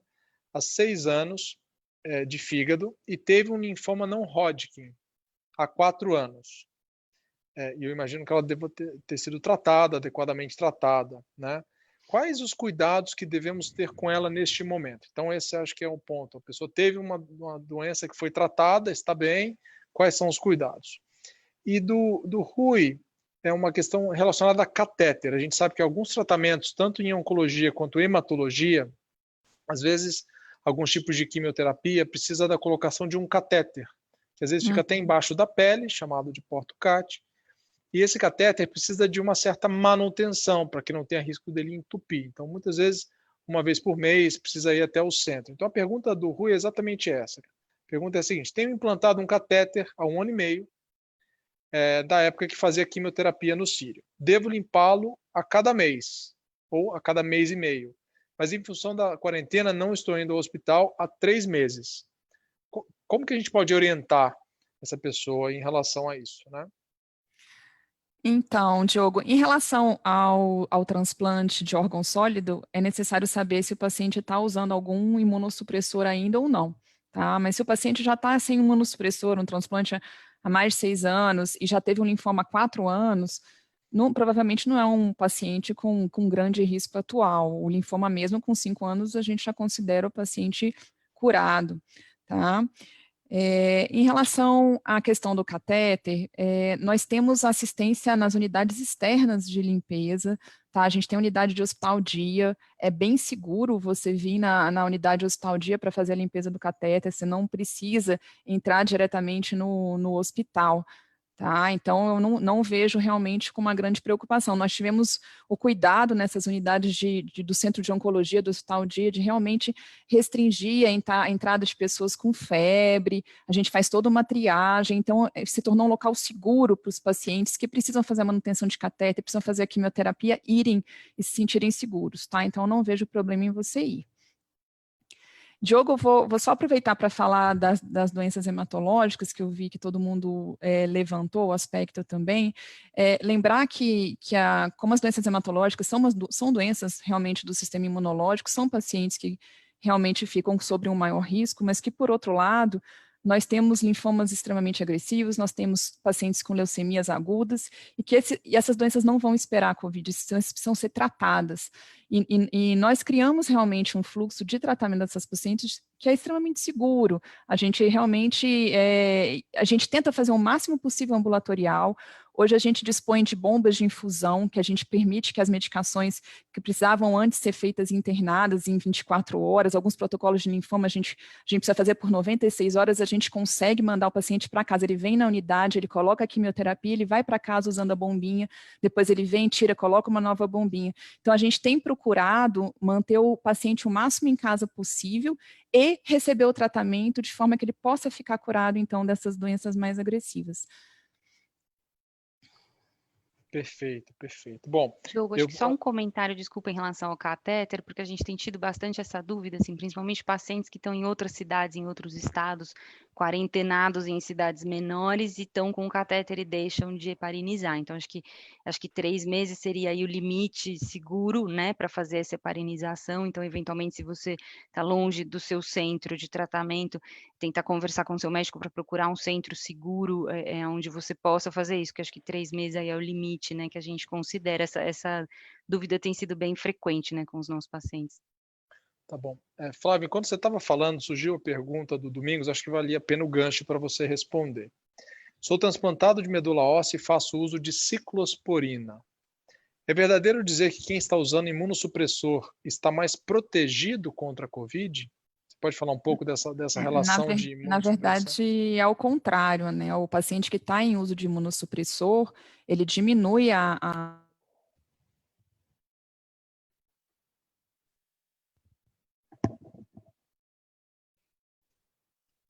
há 6 anos de fígado e teve um linfoma não Hodgkin há 4 anos. E eu imagino que ela deva ter sido tratada, adequadamente tratada, né? Quais os cuidados que devemos ter com ela neste momento? Então, esse acho que é um ponto. A pessoa teve uma doença que foi tratada, está bem, quais são os cuidados? E do Rui, é uma questão relacionada a catéter. A gente sabe que alguns tratamentos, tanto em oncologia quanto em hematologia, às vezes, alguns tipos de quimioterapia precisa da colocação de um catéter, que às vezes fica até embaixo da pele, chamado de porto-cat, E esse catéter precisa de uma certa manutenção para que não tenha risco dele entupir. Então, muitas vezes, uma vez por mês, precisa ir até o centro. Então, a pergunta do Rui é exatamente essa. A pergunta é a seguinte: tenho implantado um catéter há 1 ano e meio, da época que fazia quimioterapia no Sírio. Devo limpá-lo a cada mês, ou a cada mês e meio. Mas, em função da quarentena, não estou indo ao hospital há 3 meses. Como que a gente pode orientar essa pessoa em relação a isso, né? Então, Diogo, em relação ao transplante de órgão sólido, é necessário saber se o paciente está usando algum imunossupressor ainda ou não, tá? Mas se o paciente já está sem imunossupressor, um transplante há mais de 6 anos e já teve um linfoma há 4 anos, provavelmente não é um paciente com grande risco atual. O linfoma mesmo com 5 anos a gente já considera o paciente curado, tá? Em relação à questão do catéter, nós temos assistência nas unidades externas de limpeza, tá? A gente tem unidade de hospital-dia, é bem seguro você vir na unidade de hospital-dia para fazer a limpeza do catéter, você não precisa entrar diretamente no hospital. Tá? Então, eu não vejo realmente com uma grande preocupação. Nós tivemos o cuidado nessas unidades do Centro de Oncologia, do Hospital Dia, de realmente restringir a entrada de pessoas com febre, a gente faz toda uma triagem, então se tornou um local seguro para os pacientes que precisam fazer a manutenção de catéter, precisam fazer a quimioterapia, irem e se sentirem seguros, tá? Então, eu não vejo problema em você ir. Diogo, vou só aproveitar para falar das doenças hematológicas, que eu vi que todo mundo levantou o aspecto também. Lembrar que como as doenças hematológicas são doenças realmente do sistema imunológico, são pacientes que realmente ficam sobre um maior risco, mas que, por outro lado, nós temos linfomas extremamente agressivos, nós temos pacientes com leucemias agudas, e essas doenças não vão esperar a Covid, essas precisam ser tratadas. E nós criamos realmente um fluxo de tratamento dessas pacientes que é extremamente seguro. A gente realmente, a gente tenta fazer o máximo possível ambulatorial. Hoje a gente dispõe de bombas de infusão, que a gente permite que as medicações que precisavam antes ser feitas internadas em 24 horas, alguns protocolos de linfoma a gente precisa fazer por 96 horas, a gente consegue mandar o paciente para casa, ele vem na unidade, ele coloca a quimioterapia, ele vai para casa usando a bombinha, depois ele vem, tira, coloca uma nova bombinha. Então a gente tem procurado manter o paciente o máximo em casa possível e receber o tratamento de forma que ele possa ficar curado, então, dessas doenças mais agressivas. Perfeito, perfeito. Bom, Diogo, acho que só um comentário, desculpa, em relação ao catéter, porque a gente tem tido bastante essa dúvida, assim, principalmente pacientes que estão em outras cidades, em outros estados, quarentenados em cidades menores e estão com o catéter e deixam de heparinizar. Então, acho que 3 meses seria aí o limite seguro, né, para fazer essa heparinização. Então, eventualmente, se você está longe do seu centro de tratamento, tentar conversar com o seu médico para procurar um centro seguro, onde você possa fazer isso, que acho que 3 meses aí é o limite, né, que a gente considera. Essa dúvida tem sido bem frequente, né, com os nossos pacientes. Tá bom. Flávio, enquanto você estava falando, surgiu a pergunta do Domingos, acho que valia a pena o gancho para você responder. Sou transplantado de medula óssea e faço uso de ciclosporina. É verdadeiro dizer que quem está usando imunossupressor está mais protegido contra a Covid? Você pode falar um pouco dessa relação de imunossupressão? Na verdade, é o contrário, né? O paciente que está em uso de imunossupressor, ele diminui a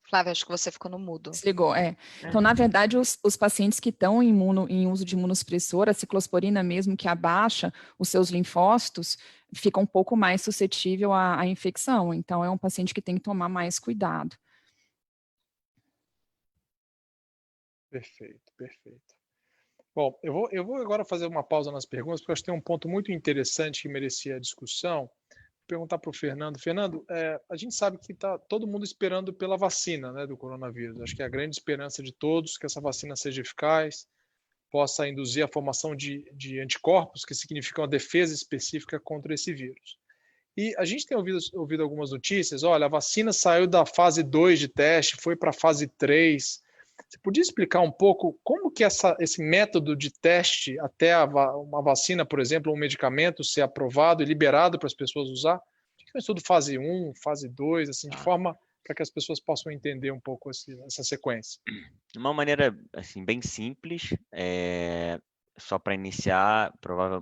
Flávia, acho que você ficou no mudo. Desligou, Então, na verdade, os pacientes que estão em uso de imunossupressor, a ciclosporina mesmo, que abaixa os seus linfócitos, fica um pouco mais suscetível à infecção. Então, é um paciente que tem que tomar mais cuidado. Perfeito, perfeito. Bom, eu vou agora fazer uma pausa nas perguntas, porque eu acho que tem um ponto muito interessante que merecia a discussão. Perguntar para o Fernando. Fernando, a gente sabe que está todo mundo esperando pela vacina, né, do coronavírus. Acho que é a grande esperança de todos que essa vacina seja eficaz, possa induzir a formação de anticorpos, que significam a defesa específica contra esse vírus. E a gente tem ouvido algumas notícias, olha, a vacina saiu da fase 2 de teste, foi para a fase 3. Você podia explicar um pouco como que esse método de teste até uma vacina, por exemplo, um medicamento ser aprovado e liberado para as pessoas usar? É um estudo fase 1, fase 2, assim, de forma para que as pessoas possam entender um pouco essa sequência. De uma maneira assim, bem simples, só para iniciar,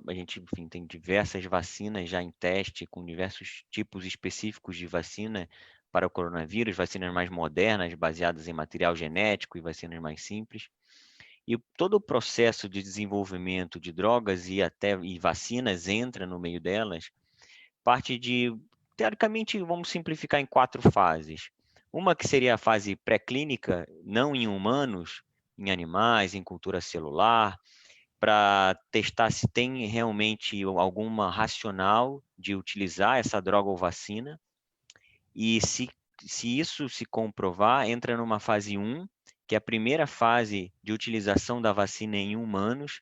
a gente, enfim, tem diversas vacinas já em teste, com diversos tipos específicos de vacina para o coronavírus, vacinas mais modernas, baseadas em material genético e vacinas mais simples. E todo o processo de desenvolvimento de drogas e vacinas entra no meio delas, parte de, teoricamente, vamos simplificar em 4 fases. Uma que seria a fase pré-clínica, não em humanos, em animais, em cultura celular, para testar se tem realmente alguma racional de utilizar essa droga ou vacina. E se isso se comprovar, entra numa fase 1, que é a primeira fase de utilização da vacina em humanos,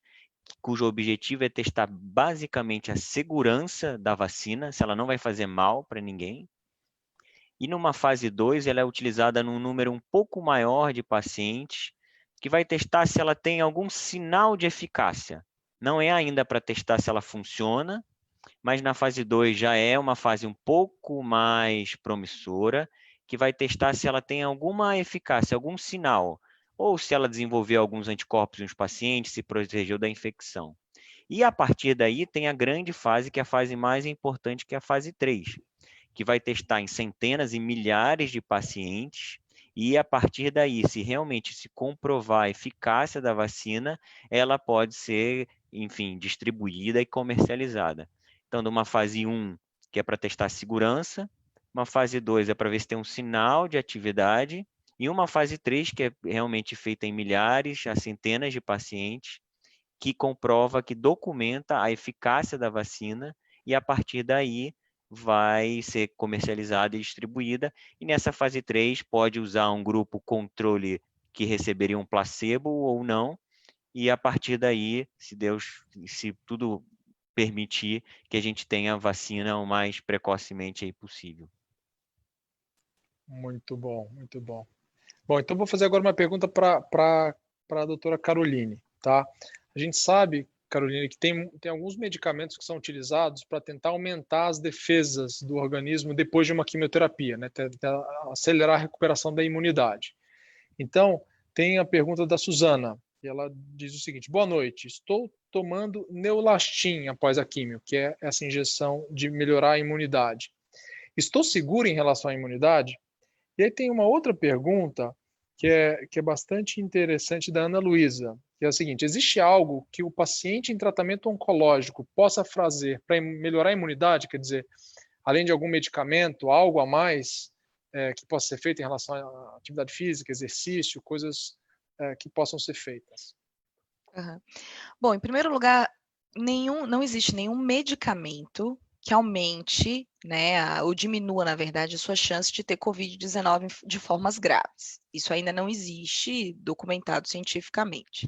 cujo objetivo é testar basicamente a segurança da vacina, se ela não vai fazer mal para ninguém. E numa fase 2, ela é utilizada num número um pouco maior de pacientes, que vai testar se ela tem algum sinal de eficácia. Não é ainda para testar se ela funciona, mas na fase 2 já é uma fase um pouco mais promissora, que vai testar se ela tem alguma eficácia, algum sinal, ou se ela desenvolveu alguns anticorpos nos pacientes, se protegeu da infecção. E a partir daí tem a grande fase, que é a fase mais importante, que é a fase 3, que vai testar em centenas e milhares de pacientes, e a partir daí, se realmente se comprovar a eficácia da vacina, ela pode ser, enfim, distribuída e comercializada. Então, de uma fase 1, que é para testar a segurança, uma fase 2 é para ver se tem um sinal de atividade, e uma fase 3, que é realmente feita em milhares a centenas de pacientes, que comprova, que documenta a eficácia da vacina, e a partir daí vai ser comercializada e distribuída. E nessa fase 3 pode usar um grupo controle que receberia um placebo ou não, e a partir daí, se tudo permitir, que a gente tenha a vacina o mais precocemente aí possível. Muito bom, muito bom. Bom, então vou fazer agora uma pergunta para a doutora Caroline, tá? A gente sabe, Caroline, que tem alguns medicamentos que são utilizados para tentar aumentar as defesas do organismo depois de uma quimioterapia, né? Tentar acelerar a recuperação da imunidade. Então, tem a pergunta da Suzana, e ela diz o seguinte: boa noite, estou tomando Neulastin após a quimio, que é essa injeção de melhorar a imunidade. Estou seguro em relação à imunidade? E aí tem uma outra pergunta que é bastante interessante, da Ana Luísa, que é a seguinte: existe algo que o paciente em tratamento oncológico possa fazer para melhorar a imunidade? Quer dizer, além de algum medicamento, algo a mais que possa ser feito em relação à atividade física, exercício, coisas que possam ser feitas? Uhum. Bom, em primeiro lugar, não existe nenhum medicamento que aumente, né, ou diminua, na verdade, a sua chance de ter Covid-19 de formas graves. Isso ainda não existe documentado cientificamente.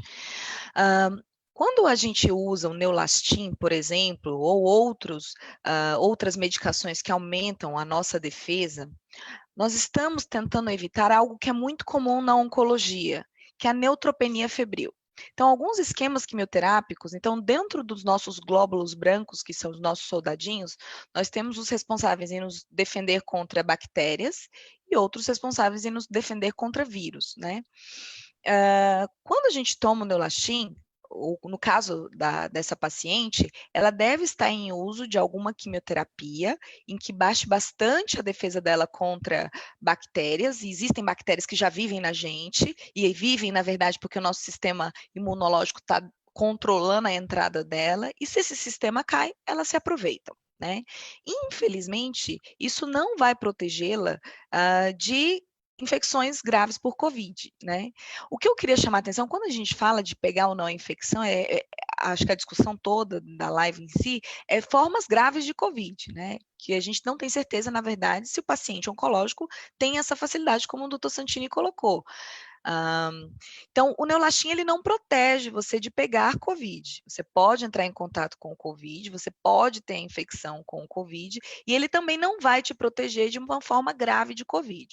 Quando a gente usa o Neulastin, por exemplo, ou outras medicações que aumentam a nossa defesa, nós estamos tentando evitar algo que é muito comum na oncologia, que é a neutropenia febril. Então, alguns esquemas quimioterápicos, então, dentro dos nossos glóbulos brancos, que são os nossos soldadinhos, nós temos os responsáveis em nos defender contra bactérias e outros responsáveis em nos defender contra vírus, né? Quando a gente toma o Neulastin, ou no caso dessa paciente, ela deve estar em uso de alguma quimioterapia em que baixe bastante a defesa dela contra bactérias, e existem bactérias que já vivem na gente, e vivem, na verdade, porque o nosso sistema imunológico está controlando a entrada dela, e se esse sistema cai, elas se aproveitam, né? Infelizmente, isso não vai protegê-la de infecções graves por Covid, né? O que eu queria chamar a atenção, quando a gente fala de pegar ou não a infecção, acho que a discussão toda da live em si é formas graves de Covid, né? Que a gente não tem certeza, na verdade, se o paciente oncológico tem essa facilidade, como o Dr. Santini colocou. Então, o Neulastin, ele não protege você de pegar Covid. Você pode entrar em contato com o Covid, você pode ter a infecção com o Covid, e ele também não vai te proteger de uma forma grave de Covid.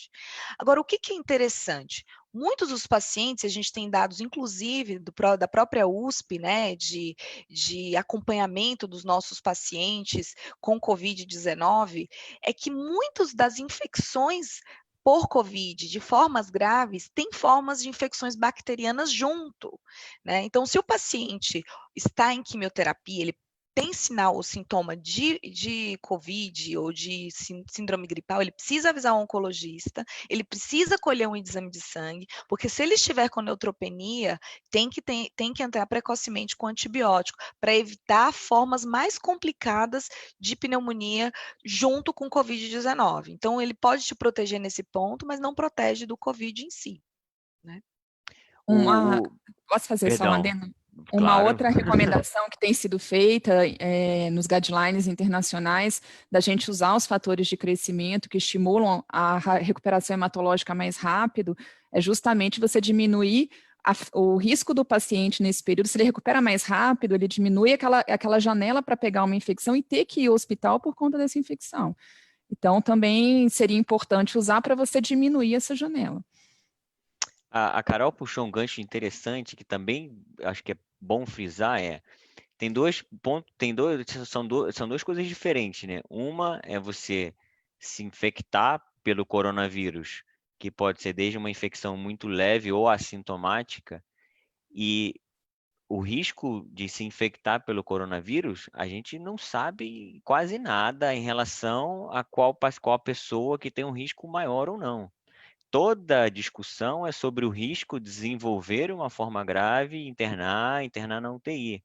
Agora, o que é interessante? Muitos dos pacientes, a gente tem dados, inclusive, da própria USP, né, de acompanhamento dos nossos pacientes com Covid-19, é que muitas das infecções por COVID de formas graves, tem formas de infecções bacterianas junto, né? Então, se o paciente está em quimioterapia, ele tem sinal ou sintoma de COVID ou de síndrome gripal, ele precisa avisar o oncologista, ele precisa colher um exame de sangue, porque se ele estiver com neutropenia, tem que entrar precocemente com antibiótico, para evitar formas mais complicadas de pneumonia junto com COVID-19. Então, ele pode te proteger nesse ponto, mas não protege do COVID em si, né? Posso fazer só um Perdão. adendo? Uma Claro. outra recomendação que tem sido feita nos guidelines internacionais da gente usar os fatores de crescimento que estimulam a recuperação hematológica mais rápido é justamente você diminuir o risco do paciente nesse período. Se ele recupera mais rápido, ele diminui aquela janela para pegar uma infecção e ter que ir ao hospital por conta dessa infecção. Então, também seria importante usar para você diminuir essa janela. A Carol puxou um gancho interessante que também acho que é bom frisar, tem dois pontos, são duas coisas diferentes, né? Uma é você se infectar pelo coronavírus, que pode ser desde uma infecção muito leve ou assintomática, e o risco de se infectar pelo coronavírus, a gente não sabe quase nada em relação a qual pessoa que tem um risco maior ou não. Toda a discussão é sobre o risco de desenvolver uma forma grave e internar na UTI.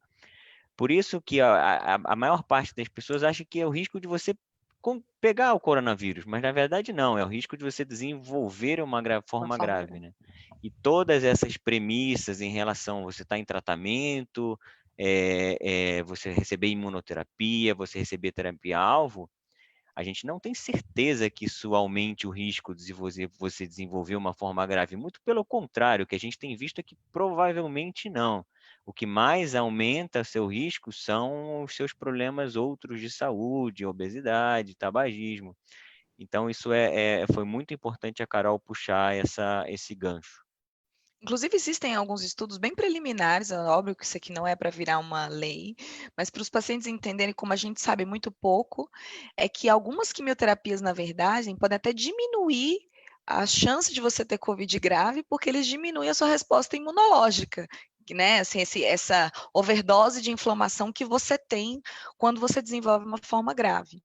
Por isso que a maior parte das pessoas acha que é o risco de você pegar o coronavírus, mas na verdade não, é o risco de você desenvolver uma forma grave, né? E todas essas premissas em relação a você estar em tratamento, você receber imunoterapia, você receber terapia-alvo, a gente não tem certeza que isso aumente o risco de você desenvolver uma forma grave. Muito pelo contrário, o que a gente tem visto é que provavelmente não. O que mais aumenta seu risco são os seus problemas outros de saúde, obesidade, tabagismo. Então, isso foi muito importante a Carol puxar esse gancho. Inclusive, existem alguns estudos bem preliminares, é óbvio que isso aqui não é para virar uma lei, mas para os pacientes entenderem, como a gente sabe muito pouco, é que algumas quimioterapias, na verdade, podem até diminuir a chance de você ter COVID grave, porque eles diminuem a sua resposta imunológica, né? Assim, essa overdose de inflamação que você tem quando você desenvolve uma forma grave.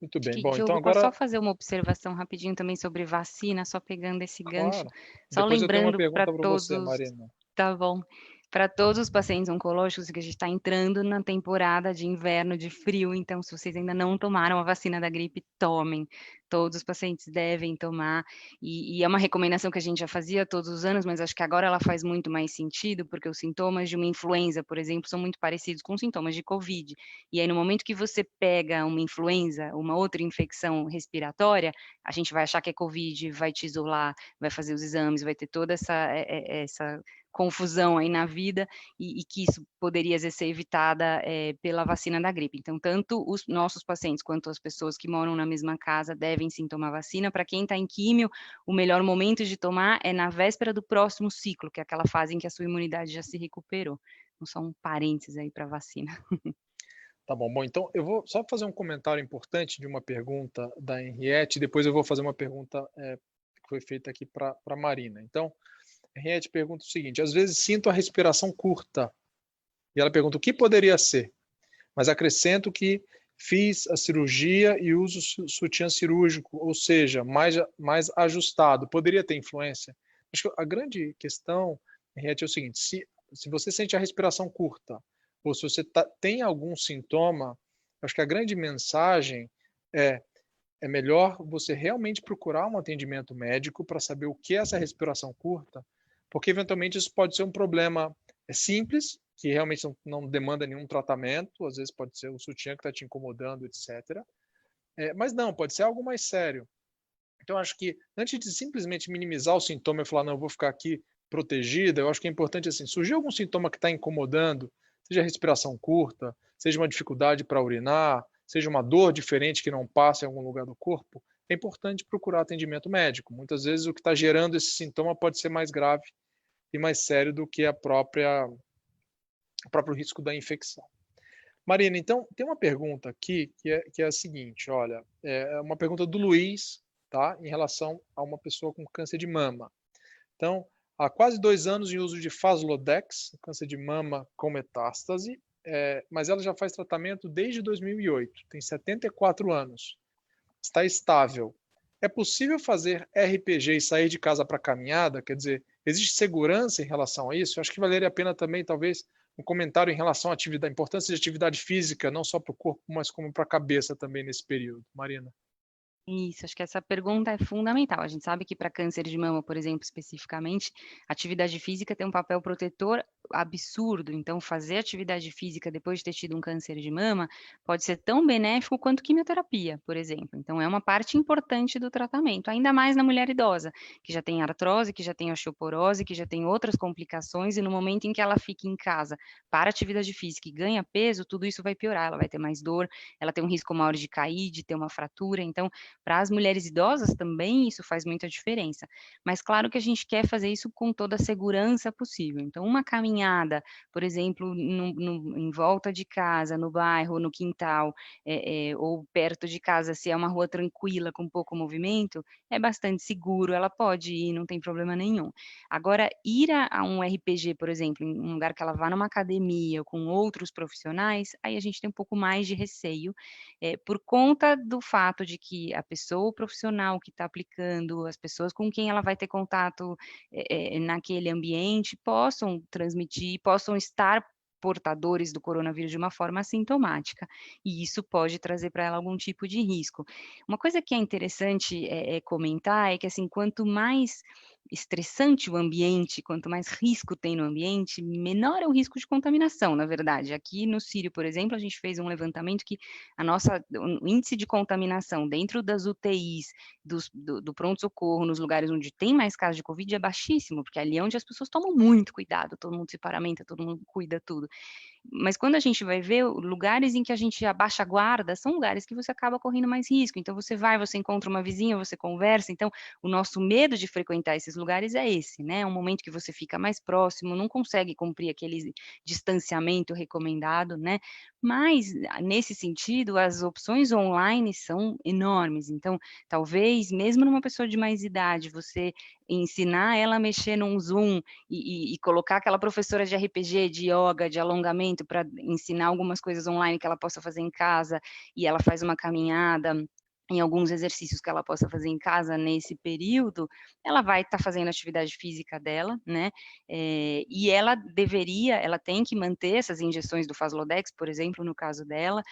Muito bem. Diogo, Bom, então posso só agora, fazer uma observação rapidinho também sobre vacina, só pegando esse gancho, claro. só Depois eu tenho uma lembrando para pergunta para você, todos, Marina. tá bom, para todos os pacientes oncológicos que a gente está entrando na temporada de inverno, de frio, então se vocês ainda não tomaram a vacina da gripe, tomem. Todos os pacientes devem tomar, e é uma recomendação que a gente já fazia todos os anos, mas acho que agora ela faz muito mais sentido, porque os sintomas de uma influenza, por exemplo, são muito parecidos com os sintomas de COVID. E aí, no momento que você pega uma influenza, uma outra infecção respiratória, a gente vai achar que é COVID, vai te isolar, vai fazer os exames, vai ter toda essa confusão aí na vida, e que isso poderia às vezes ser evitada pela vacina da gripe. Então, tanto os nossos pacientes quanto as pessoas que moram na mesma casa devem sim tomar vacina. Para quem está em químio, o melhor momento de tomar é na véspera do próximo ciclo, que é aquela fase em que a sua imunidade já se recuperou. Então, só um parênteses aí para a vacina. Tá bom. Bom, então eu vou só fazer um comentário importante de uma pergunta da Henriette, depois eu vou fazer uma pergunta que foi feita aqui para a Marina. Então, a Henriette pergunta o seguinte: às vezes sinto a respiração curta. E ela pergunta o que poderia ser, mas acrescento que fiz a cirurgia e uso sutiã cirúrgico, ou seja, mais ajustado. Poderia ter influência? Acho que a grande questão, Henriette, é o seguinte: se você sente a respiração curta, ou se você tem algum sintoma, acho que a grande mensagem é melhor você realmente procurar um atendimento médico para saber o que é essa respiração curta, porque eventualmente isso pode ser um problema simples, que realmente não demanda nenhum tratamento, às vezes pode ser o sutiã que está te incomodando, etc. Mas não, pode ser algo mais sério. Então, acho que antes de simplesmente minimizar o sintoma e falar, não, eu vou ficar aqui protegida, eu acho que é importante, assim, surgir algum sintoma que está incomodando, seja respiração curta, seja uma dificuldade para urinar, seja uma dor diferente que não passa em algum lugar do corpo, é importante procurar atendimento médico. Muitas vezes o que está gerando esse sintoma pode ser mais grave e mais sério do que o próprio risco da infecção. Marina, então, tem uma pergunta aqui que é a seguinte, olha, é uma pergunta do Luiz, tá? Em relação a uma pessoa com câncer de mama. Então, há quase 2 anos em uso de Faslodex, câncer de mama com metástase, mas ela já faz tratamento desde 2008, tem 74 anos, está estável. É possível fazer RPG e sair de casa para caminhada? Quer dizer, existe segurança em relação a isso? Eu acho que valeria a pena também, talvez, um comentário em relação à importância de atividade física, não só para o corpo, mas como para a cabeça também nesse período. Marina. Isso, acho que essa pergunta é fundamental. A gente sabe que para câncer de mama, por exemplo, especificamente, atividade física tem um papel protetor absurdo. Então, fazer atividade física depois de ter tido um câncer de mama pode ser tão benéfico quanto quimioterapia, por exemplo. Então, é uma parte importante do tratamento, ainda mais na mulher idosa, que já tem artrose, que já tem osteoporose, que já tem outras complicações, e no momento em que ela fica em casa para atividade física e ganha peso, tudo isso vai piorar. Ela vai ter mais dor, ela tem um risco maior de cair, de ter uma fratura. Então, para as mulheres idosas também isso faz muita diferença. Mas claro que a gente quer fazer isso com toda a segurança possível. Então, uma caminhada, por exemplo, em volta de casa, no bairro, no quintal, ou perto de casa, se é uma rua tranquila, com pouco movimento, é bastante seguro, ela pode ir, não tem problema nenhum. Agora, ir a um RPG, por exemplo, em um lugar que ela vá numa academia ou com outros profissionais, aí a gente tem um pouco mais de receio, por conta do fato de que a pessoa profissional que está aplicando, as pessoas com quem ela vai ter contato naquele ambiente, possam transmitir, possam estar portadores do coronavírus de uma forma assintomática, e isso pode trazer para ela algum tipo de risco. Uma coisa que é interessante comentar é que, assim, quanto mais estressante o ambiente, quanto mais risco tem no ambiente, menor é o risco de contaminação, na verdade. Aqui no Sírio, por exemplo, a gente fez um levantamento que o índice de contaminação dentro das UTIs, do pronto-socorro, nos lugares onde tem mais casos de Covid, é baixíssimo, porque ali é onde as pessoas tomam muito cuidado, todo mundo se paramenta, todo mundo cuida tudo. Mas quando a gente vai ver, lugares em que a gente abaixa a guarda, são lugares que você acaba correndo mais risco. Então, você vai, você encontra uma vizinha, você conversa. Então, o nosso medo de frequentar esses lugares é esse, né? É um momento que você fica mais próximo, não consegue cumprir aquele distanciamento recomendado, né? Mas, nesse sentido, as opções online são enormes. Então, talvez, mesmo numa pessoa de mais idade, você ensinar ela a mexer num Zoom e colocar aquela professora de RPG, de yoga, de alongamento para ensinar algumas coisas online que ela possa fazer em casa, e ela faz uma caminhada em alguns exercícios que ela possa fazer em casa nesse período, ela vai estar fazendo a atividade física dela, né? E ela tem que manter essas injeções do Faslodex, por exemplo, no caso dela,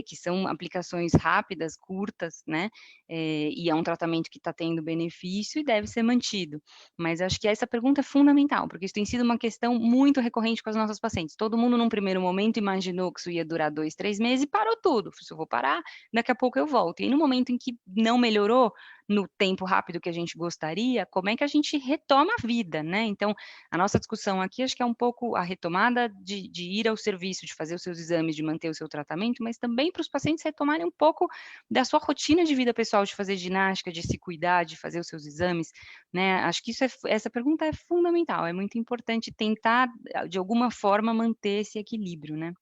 que são aplicações rápidas, curtas, né? E é um tratamento que está tendo benefício e deve ser mantido. Mas acho que essa pergunta é fundamental, porque isso tem sido uma questão muito recorrente com as nossas pacientes. Todo mundo, num primeiro momento, imaginou que isso ia durar 2, 3 meses e parou tudo. Se eu vou parar, daqui a pouco eu volto. E no momento em que não melhorou no tempo rápido que a gente gostaria, como é que a gente retoma a vida, né? Então, a nossa discussão aqui, acho que é um pouco a retomada de ir ao serviço, de fazer os seus exames, de manter o seu tratamento, mas também para os pacientes retomarem um pouco da sua rotina de vida pessoal, de fazer ginástica, de se cuidar, de fazer os seus exames, né? Acho que essa pergunta é fundamental, é muito importante tentar, de alguma forma, manter esse equilíbrio, né?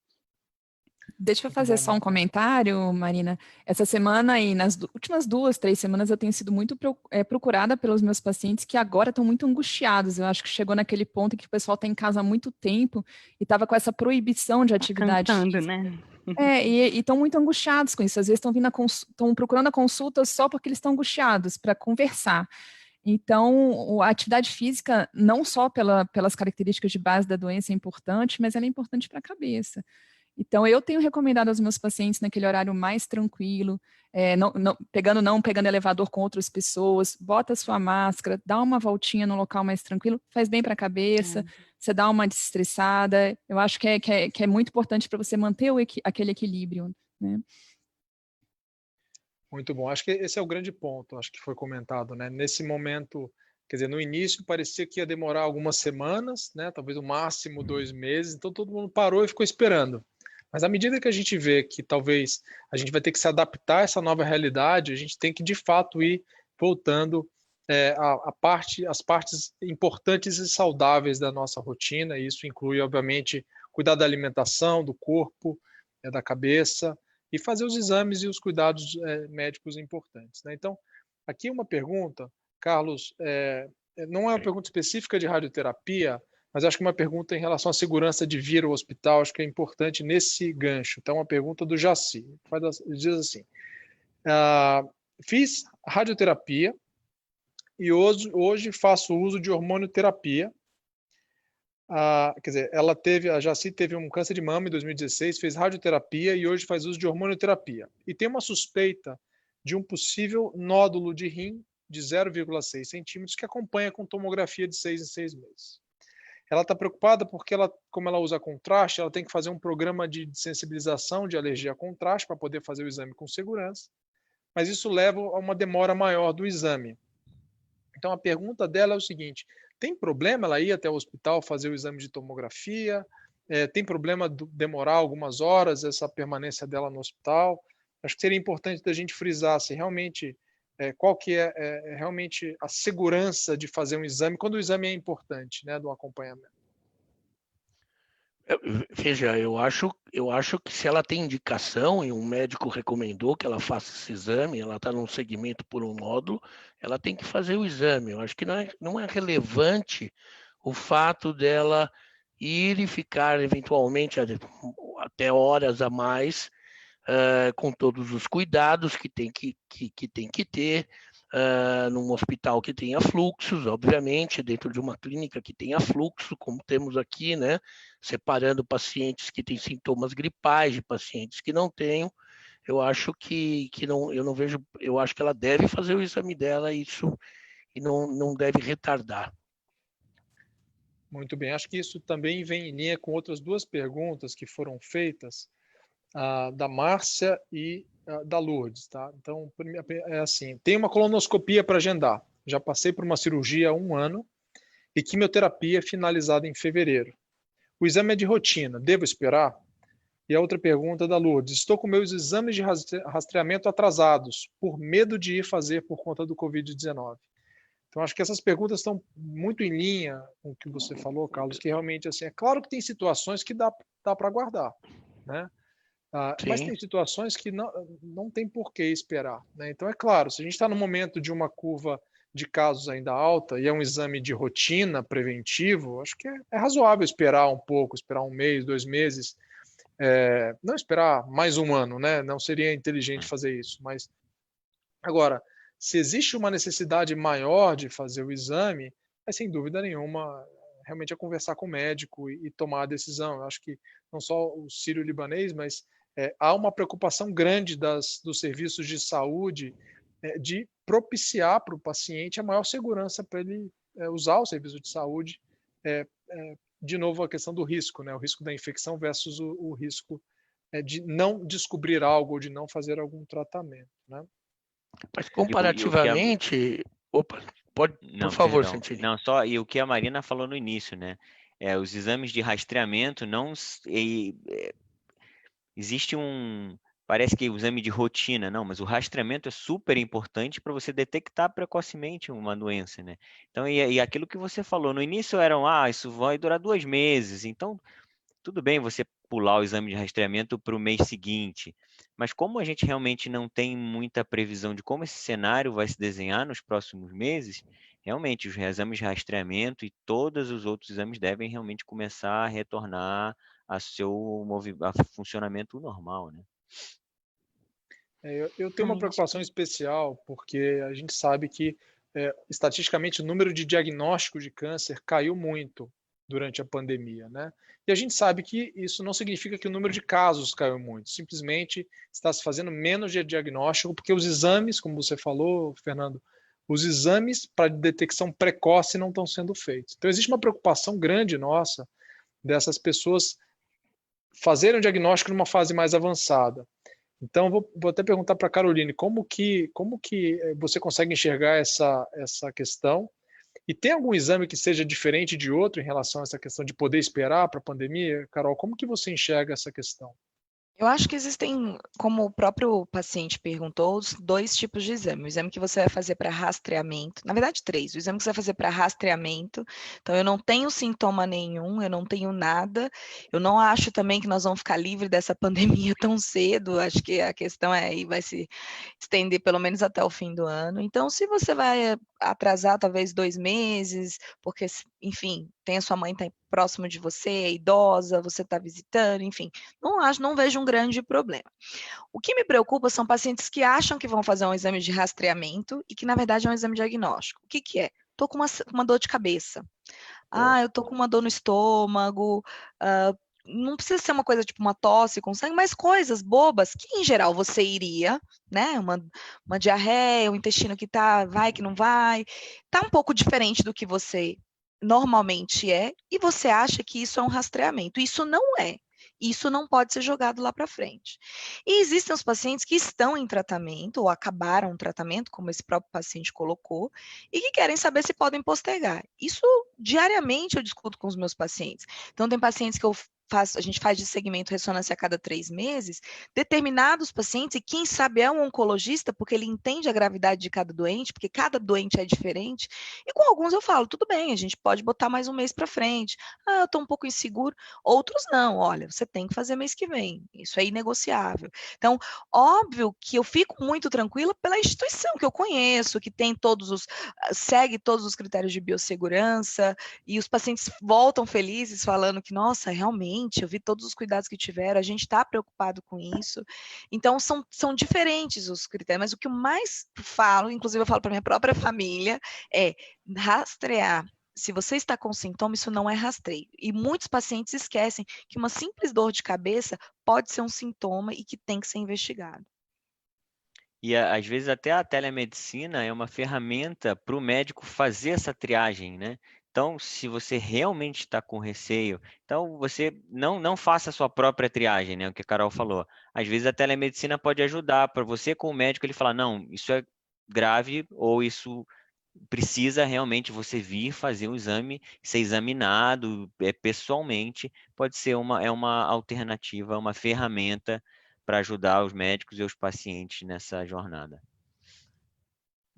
Deixa eu fazer só um comentário, Marina. Essa semana e nas últimas 2, 3 semanas eu tenho sido muito procurada pelos meus pacientes que agora estão muito angustiados. Eu acho que chegou naquele ponto em que o pessoal está em casa há muito tempo e estava com essa proibição de atividade cansando, física. né? E estão muito angustiados com isso. Às vezes estão procurando a consulta só porque eles estão angustiados para conversar. Então, a atividade física, não só pelas características de base da doença é importante, mas ela é importante para a cabeça. Então, eu tenho recomendado aos meus pacientes naquele horário mais tranquilo, não pegando elevador com outras pessoas, bota a sua máscara, dá uma voltinha no local mais tranquilo, faz bem para a cabeça, você dá uma desestressada. Eu acho que é muito importante para você manter aquele equilíbrio, né? Muito bom. Acho que esse é o grande ponto, acho que foi comentado, né? Nesse momento, quer dizer, no início parecia que ia demorar algumas semanas, né? Talvez o máximo 2 meses, então todo mundo parou e ficou esperando. Mas à medida que a gente vê que talvez a gente vai ter que se adaptar a essa nova realidade, a gente tem que de fato ir voltando às partes importantes e saudáveis da nossa rotina, e isso inclui, obviamente, cuidar da alimentação, do corpo, da cabeça e fazer os exames e os cuidados médicos importantes, né? Então, aqui uma pergunta, Carlos, não é uma pergunta específica de radioterapia, mas acho que uma pergunta em relação à segurança de vir ao hospital, acho que é importante nesse gancho. Então, uma pergunta do Jaci. Diz assim, fiz radioterapia e hoje faço uso de hormonioterapia. Quer dizer, a Jaci teve um câncer de mama em 2016, fez radioterapia e hoje faz uso de hormonioterapia. E tem uma suspeita de um possível nódulo de rim de 0,6 centímetros que acompanha com tomografia de 6 em 6 meses. Ela está preocupada porque, como ela usa contraste, ela tem que fazer um programa de sensibilização de alergia a contraste para poder fazer o exame com segurança, mas isso leva a uma demora maior do exame. Então, a pergunta dela é o seguinte, tem problema ela ir até o hospital fazer o exame de tomografia? Tem problema demorar algumas horas essa permanência dela no hospital? Acho que seria importante da gente frisar se realmente qual que é realmente a segurança de fazer um exame, quando o exame é importante, né, do acompanhamento. Veja, eu acho que se ela tem indicação e um médico recomendou que ela faça esse exame, ela está num segmento por um nódulo, ela tem que fazer o exame. Eu acho que não é relevante o fato dela ir e ficar eventualmente até horas a mais, com todos os cuidados que tem que ter, num hospital que tenha fluxos, obviamente, dentro de uma clínica que tenha fluxo, como temos aqui, né? Separando pacientes que têm sintomas gripais de pacientes que não tenham. Eu acho que não, eu não vejo, eu acho que ela deve fazer o exame dela e não deve retardar. Muito bem, acho que isso também vem em linha com outras duas perguntas que foram feitas, da Márcia e da Lourdes, tá? Então, é assim, tem uma colonoscopia para agendar. Já passei por uma cirurgia há 1 ano e quimioterapia finalizada em fevereiro. O exame é de rotina, devo esperar? E a outra pergunta da Lourdes, estou com meus exames de rastreamento atrasados, por medo de ir fazer por conta do Covid-19. Então, acho que essas perguntas estão muito em linha com o que você falou, Carlos, que realmente, assim, é claro que tem situações que dá para aguardar, né? Mas tem situações que não tem por que esperar, né? Então, é claro, se a gente está no momento de uma curva de casos ainda alta e é um exame de rotina preventivo, acho que é razoável esperar um pouco, esperar 1 mês, 2 meses, não esperar mais 1 ano, né? Não seria inteligente fazer isso. Mas agora, se existe uma necessidade maior de fazer o exame, sem dúvida nenhuma, realmente é conversar com o médico e tomar a decisão. Eu acho que não só o sírio-libanês, mas há uma preocupação grande dos serviços de saúde de propiciar para o paciente a maior segurança para ele usar o serviço de saúde. De novo, a questão do risco, né? O risco da infecção versus o risco de não descobrir algo ou de não fazer algum tratamento, né? Mas comparativamente... Opa, pode, por favor, Santini. Não, só, e o que a Marina falou no início, né? Os exames de rastreamento existe parece que é o exame de rotina, não, mas o rastreamento é super importante para você detectar precocemente uma doença, né? Então, e aquilo que você falou, no início isso vai durar 2 meses, então tudo bem você pular o exame de rastreamento para o mês seguinte, mas como a gente realmente não tem muita previsão de como esse cenário vai se desenhar nos próximos meses, realmente os exames de rastreamento e todos os outros exames devem realmente começar a retornar a seu funcionamento normal, né? Eu tenho uma preocupação especial, porque a gente sabe que, estatisticamente, o número de diagnósticos de câncer caiu muito durante a pandemia, né? E a gente sabe que isso não significa que o número de casos caiu muito, simplesmente está se fazendo menos de diagnóstico, porque os exames, como você falou, Fernando, os exames para detecção precoce não estão sendo feitos. Então, existe uma preocupação grande nossa dessas pessoas fazerem o diagnóstico numa fase mais avançada. Então, vou até perguntar para a Caroline, como que você consegue enxergar essa questão? E tem algum exame que seja diferente de outro em relação a essa questão de poder esperar para a pandemia? Carol, como que você enxerga essa questão? Eu acho que existem, como o próprio paciente perguntou, os 2 tipos de exame. O exame que você vai fazer para rastreamento, na verdade 3, o exame que você vai fazer para rastreamento, então eu não tenho sintoma nenhum, eu não tenho nada, eu não acho também que nós vamos ficar livre dessa pandemia tão cedo, acho que a questão aí vai se estender pelo menos até o fim do ano. Então, se você vai atrasar talvez 2 meses, porque, enfim, tem a sua mãe tá próximo de você, é idosa, você está visitando, enfim, não vejo um grande problema. O que me preocupa são pacientes que acham que vão fazer um exame de rastreamento e que, na verdade, é um exame diagnóstico. O que que é? Estou com uma dor de cabeça. Eu estou com uma dor no estômago, não precisa ser uma coisa tipo uma tosse com sangue, mas coisas bobas que, em geral, você iria, né? Uma diarreia, um intestino que vai, que não vai. Tá um pouco diferente do que você normalmente é, e você acha que isso é um rastreamento. Isso não é. Isso não pode ser jogado lá para frente. E existem os pacientes que estão em tratamento, ou acabaram o tratamento, como esse próprio paciente colocou, e que querem saber se podem postergar. Isso diariamente eu discuto com os meus pacientes. Então, tem pacientes que a gente faz de segmento ressonância a cada 3 meses, determinados pacientes, e quem sabe é um oncologista, porque ele entende a gravidade de cada doente, porque cada doente é diferente, e com alguns eu falo, tudo bem, a gente pode botar mais um mês para frente, eu estou um pouco inseguro, outros não, olha, você tem que fazer mês que vem, isso é inegociável. Então, óbvio que eu fico muito tranquila pela instituição que eu conheço, que tem segue todos os critérios de biossegurança, e os pacientes voltam felizes falando que, nossa, realmente, eu vi todos os cuidados que tiveram, a gente está preocupado com isso. Então, são diferentes os critérios, mas o que eu mais falo, inclusive eu falo para minha própria família, é rastrear. Se você está com sintoma, isso não é rastreio. E muitos pacientes esquecem que uma simples dor de cabeça pode ser um sintoma e que tem que ser investigado. E às vezes até a telemedicina é uma ferramenta para o médico fazer essa triagem, né? Então, se você realmente está com receio, então você não faça a sua própria triagem, né? O que a Carol falou. Às vezes a telemedicina pode ajudar para você com o médico ele falar, não, isso é grave ou isso precisa realmente você vir fazer o exame, ser examinado pessoalmente, pode ser uma alternativa, uma ferramenta para ajudar os médicos e os pacientes nessa jornada.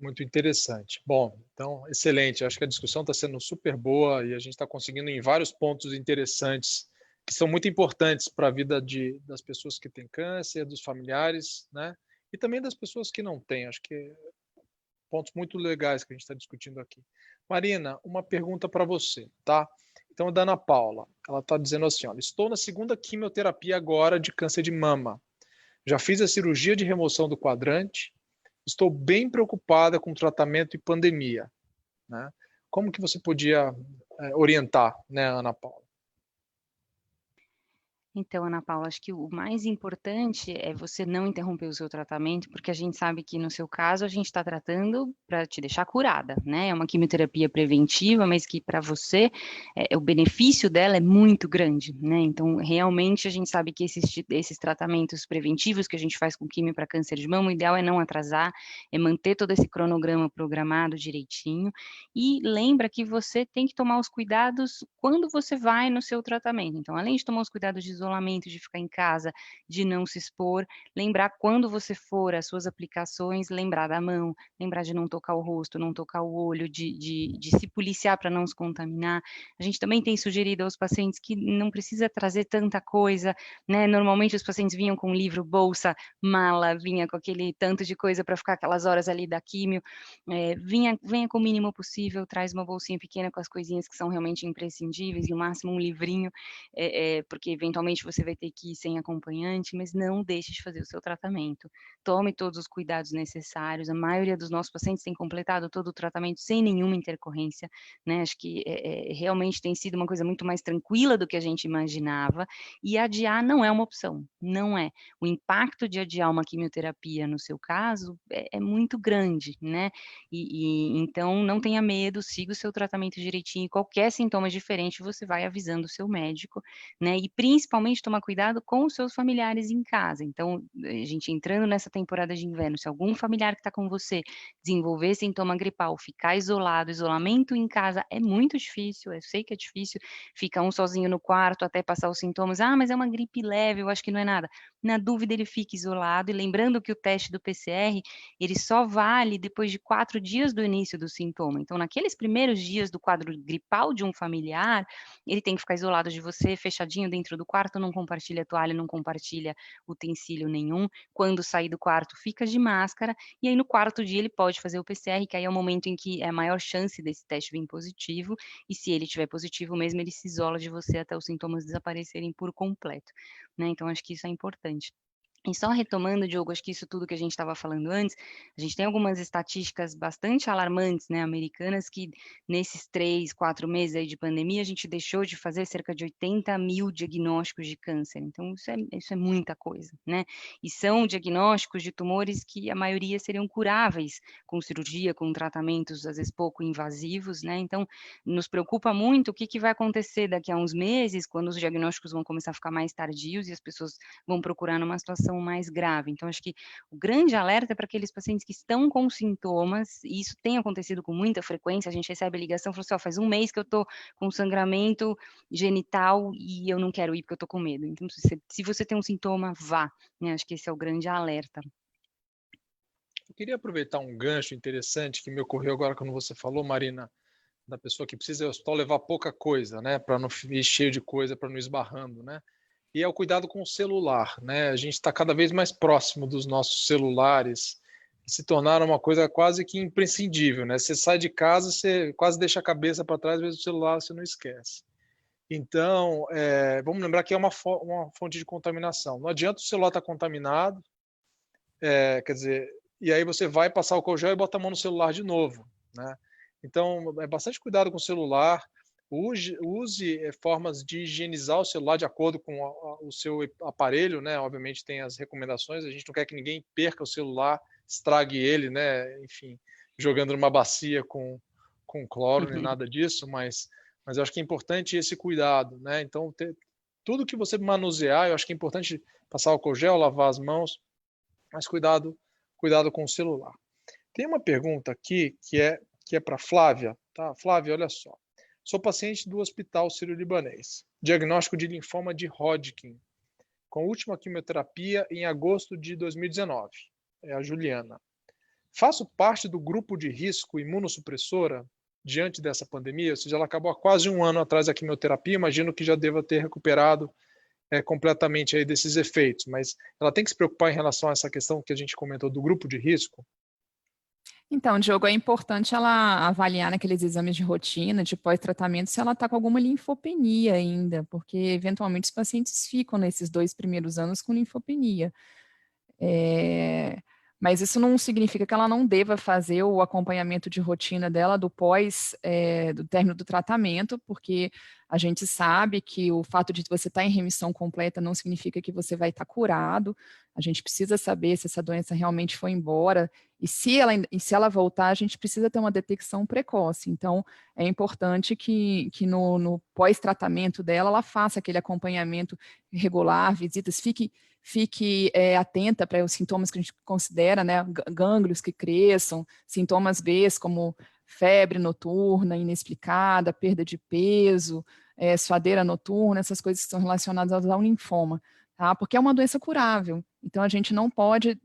Muito interessante. Bom, então, excelente. Acho que a discussão está sendo super boa e a gente está conseguindo em vários pontos interessantes que são muito importantes para a vida das pessoas que têm câncer, dos familiares, né? E também das pessoas que não têm. Acho que pontos muito legais que a gente está discutindo aqui. Marina, uma pergunta para você, tá? Então, a da Ana Paula, ela está dizendo assim, olha, estou na 2ª quimioterapia agora de câncer de mama. Já fiz a cirurgia de remoção do quadrante. Estou bem preocupada com o tratamento e pandemia, né? Como que você podia orientar, né, Ana Paula? Então, Ana Paula, acho que o mais importante é você não interromper o seu tratamento, porque a gente sabe que no seu caso a gente está tratando para te deixar curada, né? É uma quimioterapia preventiva, mas que para você o benefício dela é muito grande, né? Então, realmente a gente sabe que esses tratamentos preventivos que a gente faz com quimio para câncer de mama, o ideal é não atrasar, é manter todo esse cronograma programado direitinho e lembra que você tem que tomar os cuidados quando você vai no seu tratamento. Então, além de tomar os cuidados de isolamento, de ficar em casa, de não se expor, lembrar quando você for as suas aplicações, lembrar da mão, lembrar de não tocar o rosto, não tocar o olho, de se policiar para não se contaminar. A gente também tem sugerido aos pacientes que não precisa trazer tanta coisa, né? Normalmente os pacientes vinham com livro, bolsa, mala, vinha com aquele tanto de coisa para ficar aquelas horas ali da químio, venha com o mínimo possível, traz uma bolsinha pequena com as coisinhas que são realmente imprescindíveis, no máximo um livrinho, porque eventualmente você vai ter que ir sem acompanhante, mas não deixe de fazer o seu tratamento. Tome todos os cuidados necessários. A maioria dos nossos pacientes tem completado todo o tratamento sem nenhuma intercorrência, né? Acho que realmente tem sido uma coisa muito mais tranquila do que a gente imaginava, e adiar não é uma opção, não é. O impacto de adiar uma quimioterapia, no seu caso, é muito grande, né? Então, não tenha medo, siga o seu tratamento direitinho, qualquer sintoma diferente, você vai avisando o seu médico, né? E principalmente principalmente tomar cuidado com os seus familiares em casa. Então, a gente entrando nessa temporada de inverno, se algum familiar que está com você desenvolver sintoma gripal, ficar isolado, isolamento em casa é muito difícil, eu sei que é difícil, fica um sozinho no quarto até passar os sintomas, mas é uma gripe leve, eu acho que não é nada. Na dúvida, ele fica isolado, e lembrando que o teste do PCR, ele só vale depois de 4 dias do início do sintoma. Então, naqueles primeiros dias do quadro gripal de um familiar, ele tem que ficar isolado de você, fechadinho dentro do quarto, não compartilha toalha, não compartilha utensílio nenhum. Quando sair do quarto, fica de máscara, e aí no quarto dia ele pode fazer o PCR, que aí é o momento em que é a maior chance desse teste vir positivo, e se ele tiver positivo mesmo, ele se isola de você até os sintomas desaparecerem por completo, né? Então, acho que isso é importante. E só retomando, Diogo, acho que isso tudo que a gente estava falando antes, a gente tem algumas estatísticas bastante alarmantes, né, americanas, que nesses 3, 4 meses aí de pandemia, a gente deixou de fazer cerca de 80 mil diagnósticos de câncer. Então, isso é muita coisa, né? E são diagnósticos de tumores que a maioria seriam curáveis com cirurgia, com tratamentos, às vezes, pouco invasivos, né? Então, nos preocupa muito o que vai acontecer daqui a uns meses, quando os diagnósticos vão começar a ficar mais tardios e as pessoas vão procurar numa situação mais grave. Então, acho que o grande alerta é para aqueles pacientes que estão com sintomas, e isso tem acontecido com muita frequência, a gente recebe a ligação, falou assim, faz um mês que eu estou com sangramento genital e eu não quero ir porque eu estou com medo. Então, se você tem um sintoma, vá, né? Acho que esse é o grande alerta. Eu queria aproveitar um gancho interessante que me ocorreu agora quando você falou, Marina, da pessoa que precisa ir ao hospital levar pouca coisa, né, para não ir cheio de coisa, para não ir esbarrando, né? E é o cuidado com o celular, né? A gente está cada vez mais próximo dos nossos celulares, que se tornaram uma coisa quase que imprescindível, né? Você sai de casa, você quase deixa a cabeça para trás, às vezes o celular você não esquece. Então, vamos lembrar que é uma fonte de contaminação. Não adianta o celular estar contaminado, quer dizer, e aí você vai passar o álcool gel e bota a mão no celular de novo, né? Então, é bastante cuidado com o celular. Use formas de higienizar o celular de acordo com o seu aparelho, né? Obviamente tem as recomendações, a gente não quer que ninguém perca o celular, estrague ele, né? Enfim, jogando numa bacia com cloro, nem nada disso, mas eu acho que é importante esse cuidado, né? Então, tudo que você manusear, eu acho que é importante passar álcool gel, lavar as mãos, mas cuidado com o celular. Tem uma pergunta aqui que é para Flávia, tá? Flávia, olha só. Sou paciente do Hospital Sírio-Libanês. Diagnóstico de linfoma de Hodgkin, com última quimioterapia em agosto de 2019. É a Juliana. Faço parte do grupo de risco imunossupressora diante dessa pandemia, ou seja, ela acabou há quase um ano atrás da quimioterapia, imagino que já deva ter recuperado completamente aí desses efeitos, mas ela tem que se preocupar em relação a essa questão que a gente comentou do grupo de risco? Então, Diogo, é importante ela avaliar naqueles exames de rotina, de pós-tratamento, se ela está com alguma linfopenia ainda, porque eventualmente os pacientes ficam nesses 2 primeiros anos com linfopenia. Mas isso não significa que ela não deva fazer o acompanhamento de rotina dela do do término do tratamento, porque a gente sabe que o fato de você estar em remissão completa não significa que você vai estar curado. A gente precisa saber se essa doença realmente foi embora, e se ela voltar, a gente precisa ter uma detecção precoce. Então, é importante que no pós-tratamento dela, ela faça aquele acompanhamento regular, visitas, fique atenta para os sintomas que a gente considera, né, gânglios que cresçam, sintomas B, como febre noturna, inexplicada, perda de peso, suadeira noturna, essas coisas que são relacionadas ao linfoma, tá? Porque é uma doença curável. Então, a gente não pode,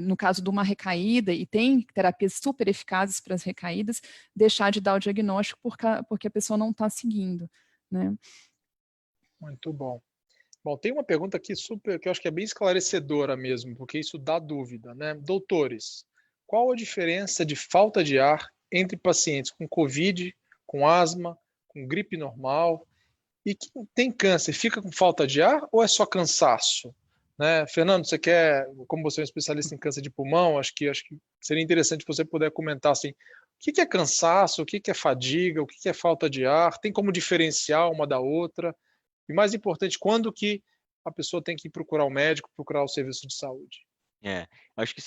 no caso de uma recaída, e tem terapias super eficazes para as recaídas, deixar de dar o diagnóstico porque a pessoa não está seguindo, né? Muito bom. Bom, tem uma pergunta aqui que eu acho que é bem esclarecedora mesmo, porque isso dá dúvida, né? Doutores, qual a diferença de falta de ar entre pacientes com COVID, com asma, com gripe normal e quem tem câncer? Fica com falta de ar ou é só cansaço? Né? Fernando, como você é um especialista em câncer de pulmão, acho que seria interessante você poder comentar assim, o que é cansaço, o que é fadiga, o que é falta de ar, tem como diferenciar uma da outra? E mais importante, quando que a pessoa tem que procurar o médico, procurar o serviço de saúde? Acho que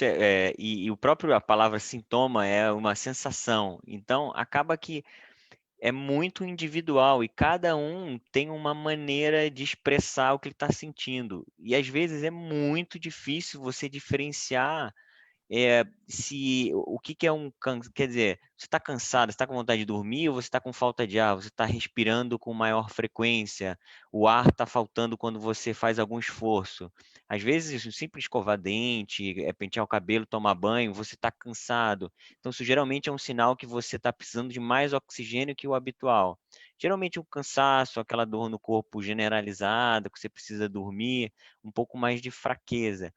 e a palavra sintoma é uma sensação. Então, acaba que é muito individual e cada um tem uma maneira de expressar o que ele está sentindo. E às vezes é muito difícil você diferenciar se o que é quer dizer, você está cansado, você está com vontade de dormir ou você está com falta de ar, você está respirando com maior frequência, o ar está faltando quando você faz algum esforço. Às vezes, o simples escovar dente, pentear o cabelo, tomar banho, você está cansado. Então, isso geralmente é um sinal que você está precisando de mais oxigênio que o habitual. Geralmente, um cansaço, aquela dor no corpo generalizada, que você precisa dormir, um pouco mais de fraqueza.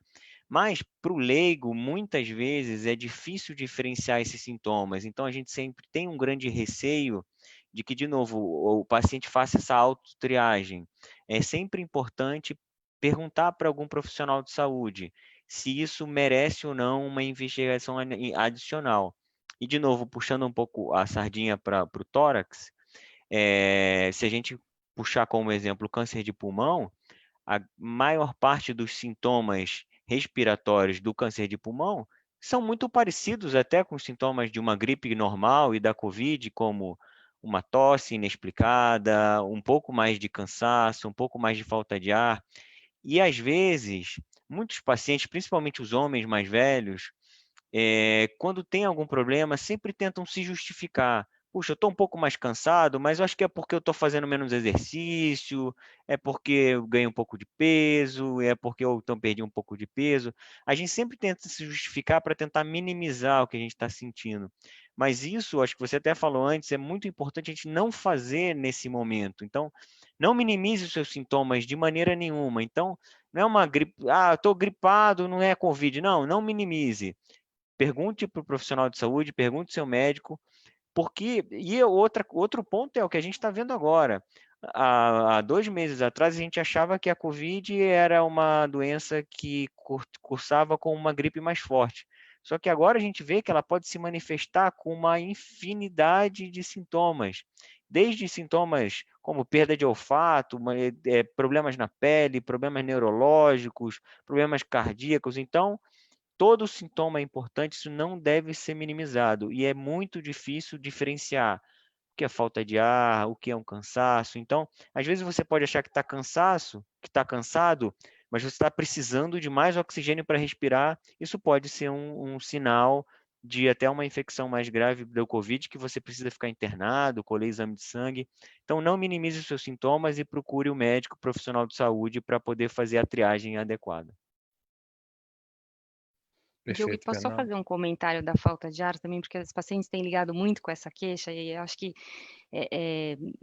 Mas para o leigo, muitas vezes é difícil diferenciar esses sintomas. Então, a gente sempre tem um grande receio de que, de novo, o paciente faça essa autotriagem. É sempre importante perguntar para algum profissional de saúde se isso merece ou não uma investigação adicional. E, de novo, puxando um pouco a sardinha para o tórax, se a gente puxar como exemplo o câncer de pulmão, a maior parte dos sintomas respiratórios do câncer de pulmão são muito parecidos até com os sintomas de uma gripe normal e da Covid, como uma tosse inexplicada, um pouco mais de cansaço, um pouco mais de falta de ar. E, às vezes, muitos pacientes, principalmente os homens mais velhos, quando tem algum problema, sempre tentam se justificar. Puxa, eu estou um pouco mais cansado, mas eu acho que é porque eu estou fazendo menos exercício, é porque eu ganhei um pouco de peso, é porque eu então perdi um pouco de peso. A gente sempre tenta se justificar para tentar minimizar o que a gente está sentindo. Mas isso, acho que você até falou antes, é muito importante a gente não fazer nesse momento. Então, não minimize os seus sintomas de maneira nenhuma. Então, não é uma gripe, eu estou gripado, não é Covid. Não, não minimize. Pergunte para o profissional de saúde, pergunte ao seu médico, porque. E outro ponto é o que a gente está vendo agora. Há 2 meses atrás, a gente achava que a Covid era uma doença que cursava com uma gripe mais forte. Só que agora a gente vê que ela pode se manifestar com uma infinidade de sintomas, desde sintomas como perda de olfato, problemas na pele, problemas neurológicos, problemas cardíacos. Então, todo sintoma é importante, isso não deve ser minimizado e é muito difícil diferenciar o que é falta de ar, o que é um cansaço. Então, às vezes você pode achar que está cansado, mas você está precisando de mais oxigênio para respirar. Isso pode ser um sinal de até uma infecção mais grave do Covid, que você precisa ficar internado, colher exame de sangue. Então, não minimize os seus sintomas e procure o médico profissional de saúde para poder fazer a triagem adequada. Diogo, Perfeito, posso só Fernando. fazer um comentário da falta de ar também, porque os pacientes têm ligado muito com essa queixa e eu acho que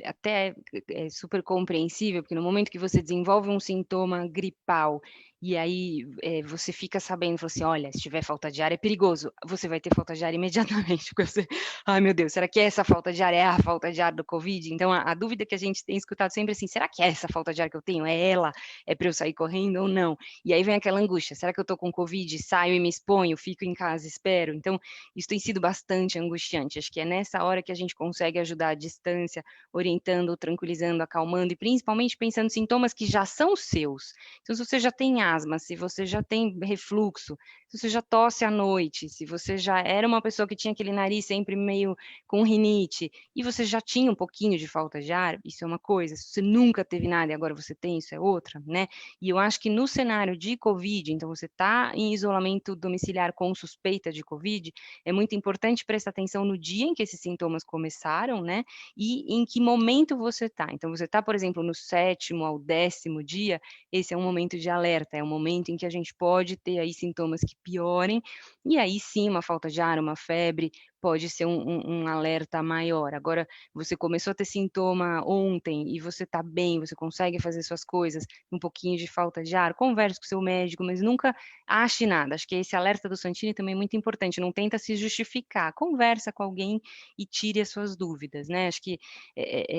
até é super compreensível, porque no momento que você desenvolve um sintoma gripal e aí você fica sabendo, fala assim, olha, se tiver falta de ar é perigoso, você vai ter falta de ar imediatamente, porque você, ai meu Deus, será que essa falta de ar é a falta de ar do Covid? Então a dúvida que a gente tem escutado sempre assim, será que é essa falta de ar que eu tenho? É ela? É para eu sair correndo ou não? E aí vem aquela angústia, será que eu tô com Covid, saio e me exponho, fico em casa, espero? Então isso tem sido bastante angustiante, acho que é nessa hora que a gente consegue ajudar a distância, orientando, tranquilizando, acalmando e principalmente pensando em sintomas que já são seus. Então, se você já tem asma, se você já tem refluxo, se você já tosse à noite, se você já era uma pessoa que tinha aquele nariz sempre meio com rinite e você já tinha um pouquinho de falta de ar, isso é uma coisa. Se você nunca teve nada e agora você tem, isso é outra, né? E eu acho que no cenário de Covid, então você está em isolamento domiciliar com suspeita de Covid, é muito importante prestar atenção no dia em que esses sintomas começaram, né? E em que momento você está. Então, você está, por exemplo, no 7º ao 10º dia, esse é um momento de alerta, é um momento em que a gente pode ter aí sintomas que piorem, e aí sim, uma falta de ar, uma febre, pode ser um alerta maior. Agora, você começou a ter sintoma ontem e você está bem, você consegue fazer suas coisas, um pouquinho de falta de ar, converse com o seu médico, mas nunca ache nada. Acho que esse alerta do Santini também é muito importante, não tenta se justificar, conversa com alguém e tire as suas dúvidas, né? Acho que,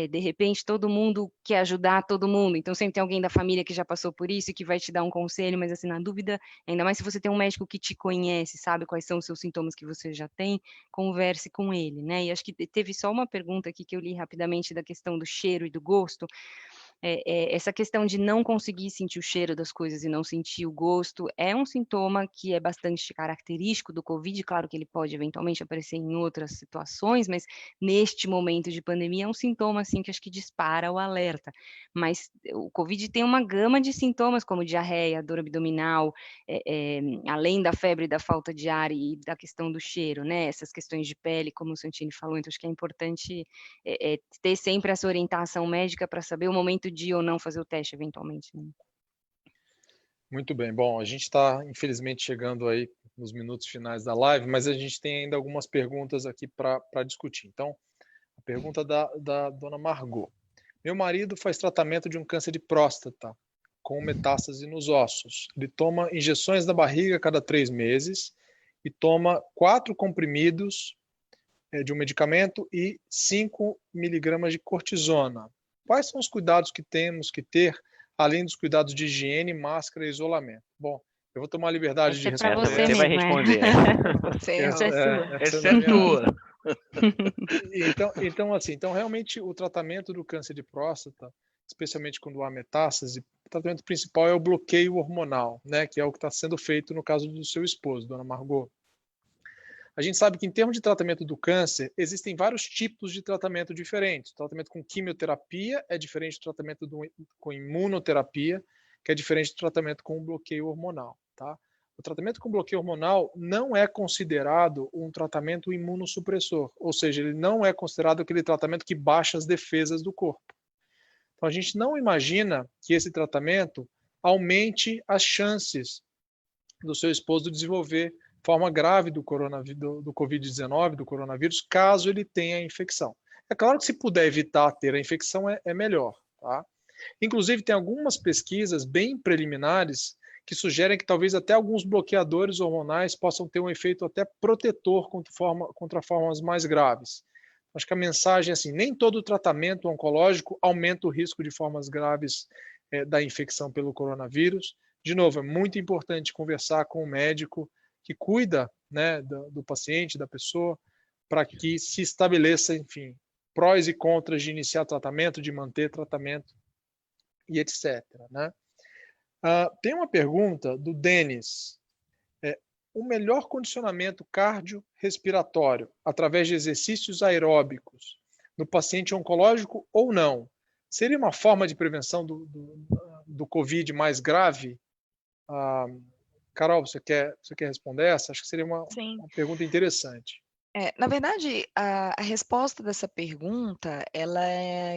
de repente, todo mundo quer ajudar todo mundo, então sempre tem alguém da família que já passou por isso e que vai te dar um conselho, mas assim, na dúvida, ainda mais se você tem um médico que te conhece, sabe quais são os seus sintomas que você já tem, converse com ele, né? E acho que teve só uma pergunta aqui que eu li rapidamente da questão do cheiro e do gosto. essa questão de não conseguir sentir o cheiro das coisas e não sentir o gosto é um sintoma que é bastante característico do Covid. Claro que ele pode eventualmente aparecer em outras situações, mas neste momento de pandemia é um sintoma assim que acho que dispara o alerta. Mas o Covid tem uma gama de sintomas como diarreia, dor abdominal, além da febre, da falta de ar e da questão do cheiro, né? Essas questões de pele, como o Santini falou, então acho que é importante ter sempre essa orientação médica para saber o momento de ou não fazer o teste eventualmente. Né? Muito bem. Bom, a gente está, infelizmente, chegando aí nos minutos finais da live, mas a gente tem ainda algumas perguntas aqui para discutir. Então, a pergunta da dona Margot. Meu marido faz tratamento de um câncer de próstata com metástase nos ossos. Ele toma injeções na barriga a cada 3 meses e toma 4 comprimidos de um medicamento e 5 miligramas de cortisona. Quais são os cuidados que temos que ter, além dos cuidados de higiene, máscara e isolamento? Bom, eu vou tomar a liberdade de responder. Você vai responder. Essa é tua. Então, realmente, o tratamento do câncer de próstata, especialmente quando há metástase, o tratamento principal é o bloqueio hormonal, né, que é o que está sendo feito no caso do seu esposo, dona Margot. A gente sabe que, em termos de tratamento do câncer, existem vários tipos de tratamento diferentes. O tratamento com quimioterapia é diferente do tratamento com imunoterapia, que é diferente do tratamento com bloqueio hormonal. Tá? O tratamento com bloqueio hormonal não é considerado um tratamento imunossupressor, ou seja, ele não é considerado aquele tratamento que baixa as defesas do corpo. Então, a gente não imagina que esse tratamento aumente as chances do seu esposo desenvolver forma grave do Covid-19, do coronavírus, caso ele tenha a infecção. É claro que se puder evitar ter a infecção, é melhor. Tá? Inclusive, tem algumas pesquisas bem preliminares que sugerem que talvez até alguns bloqueadores hormonais possam ter um efeito até protetor contra formas mais graves. Acho que a mensagem é assim, nem todo tratamento oncológico aumenta o risco de formas graves da infecção pelo coronavírus. De novo, é muito importante conversar com o médico que cuida, né, do paciente, da pessoa, para que se estabeleça, enfim, prós e contras de iniciar tratamento, de manter tratamento e etc. Né? Tem uma pergunta do Denis. O melhor condicionamento cardiorrespiratório através de exercícios aeróbicos no paciente oncológico ou não seria uma forma de prevenção do Covid mais grave? Carol, você quer responder essa? Acho que seria uma pergunta interessante. Na verdade, a resposta dessa pergunta, ela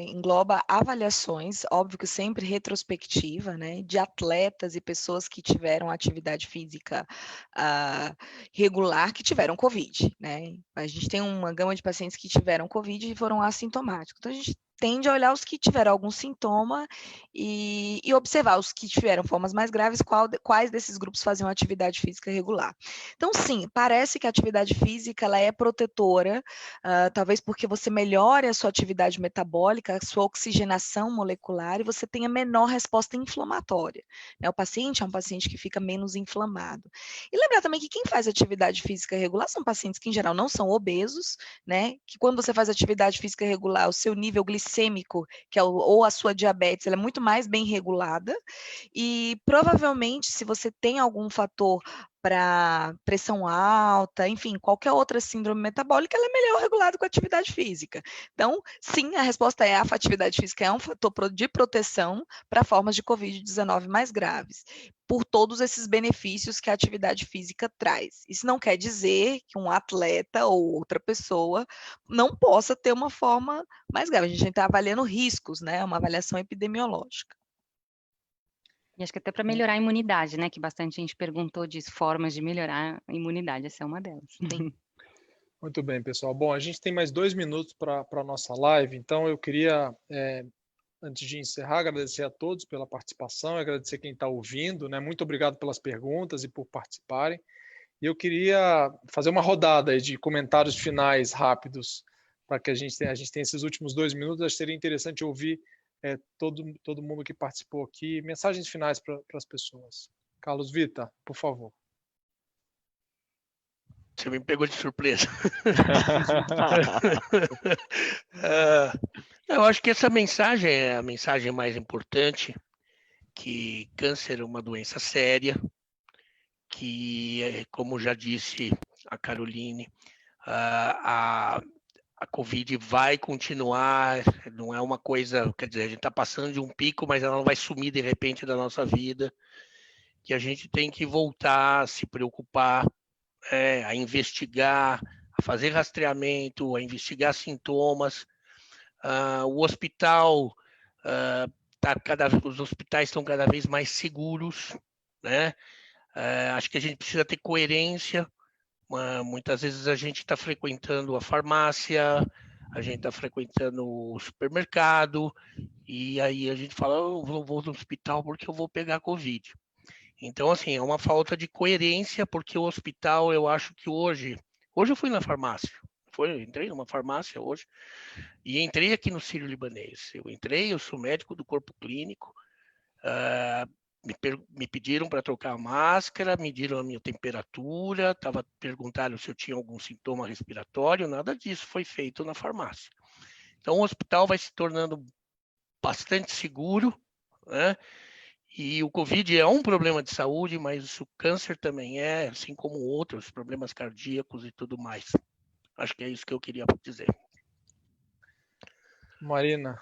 engloba avaliações, óbvio que sempre retrospectiva, né, de atletas e pessoas que tiveram atividade física regular, que tiveram Covid, né? A gente tem uma gama de pacientes que tiveram Covid e foram assintomáticos. Então, a gente tende a olhar os que tiveram algum sintoma e observar os que tiveram formas mais graves, quais desses grupos faziam atividade física regular. Então, sim, parece que a atividade física ela é protetora, talvez porque você melhore a sua atividade metabólica, a sua oxigenação molecular e você tenha menor resposta inflamatória. Né? O paciente é um paciente que fica menos inflamado. E lembrar também que quem faz atividade física regular são pacientes que, em geral, não são obesos, né? Que quando você faz atividade física regular, o seu nível glicêmico, que é ou a sua diabetes, ela é muito mais bem regulada e provavelmente se você tem algum fator para pressão alta, enfim, qualquer outra síndrome metabólica, ela é melhor regulada com a atividade física. Então, sim, a resposta é a atividade física é um fator de proteção para formas de Covid-19 mais graves, por todos esses benefícios que a atividade física traz. Isso não quer dizer que um atleta ou outra pessoa não possa ter uma forma mais grave. A gente está avaliando riscos, né? Uma avaliação epidemiológica. E acho que até para melhorar a imunidade, né? Que bastante gente perguntou disso, formas de melhorar a imunidade, essa é uma delas. Sim. Muito bem, pessoal. Bom, a gente tem mais 2 minutos para a nossa live, então eu queria, antes de encerrar, agradecer a todos pela participação, agradecer quem está ouvindo, né? Muito obrigado pelas perguntas e por participarem. E eu queria fazer uma rodada aí de comentários finais rápidos, para que a gente tenha esses últimos 2 minutos. Acho que seria interessante ouvir todo mundo que participou aqui, mensagens finais para as pessoas. Carlos Vita, por favor. você me pegou de surpresa. Eu acho que essa mensagem é a mensagem mais importante, que câncer é uma doença séria, que, como já disse a Caroline, a Covid vai continuar, não é uma coisa, quer dizer, a gente está passando de um pico, mas ela não vai sumir de repente da nossa vida, que a gente tem que voltar a se preocupar, a investigar, a fazer rastreamento, a investigar sintomas. O hospital, os hospitais estão cada vez mais seguros, né? Acho que a gente precisa ter coerência. Muitas vezes a gente está frequentando a farmácia, a gente está frequentando o supermercado, e aí a gente fala, eu vou no hospital porque eu vou pegar Covid. Então, assim, é uma falta de coerência, porque o hospital, eu acho que hoje eu fui na farmácia, entrei numa farmácia hoje, e entrei aqui no Sírio-Libanês. Eu sou médico do corpo clínico, me pediram para trocar a máscara, mediram a minha temperatura, perguntaram se eu tinha algum sintoma respiratório, nada disso foi feito na farmácia. Então, o hospital vai se tornando bastante seguro, né? E o Covid é um problema de saúde, mas o câncer também é, assim como outros problemas cardíacos e tudo mais. Acho que é isso que eu queria dizer. Marina.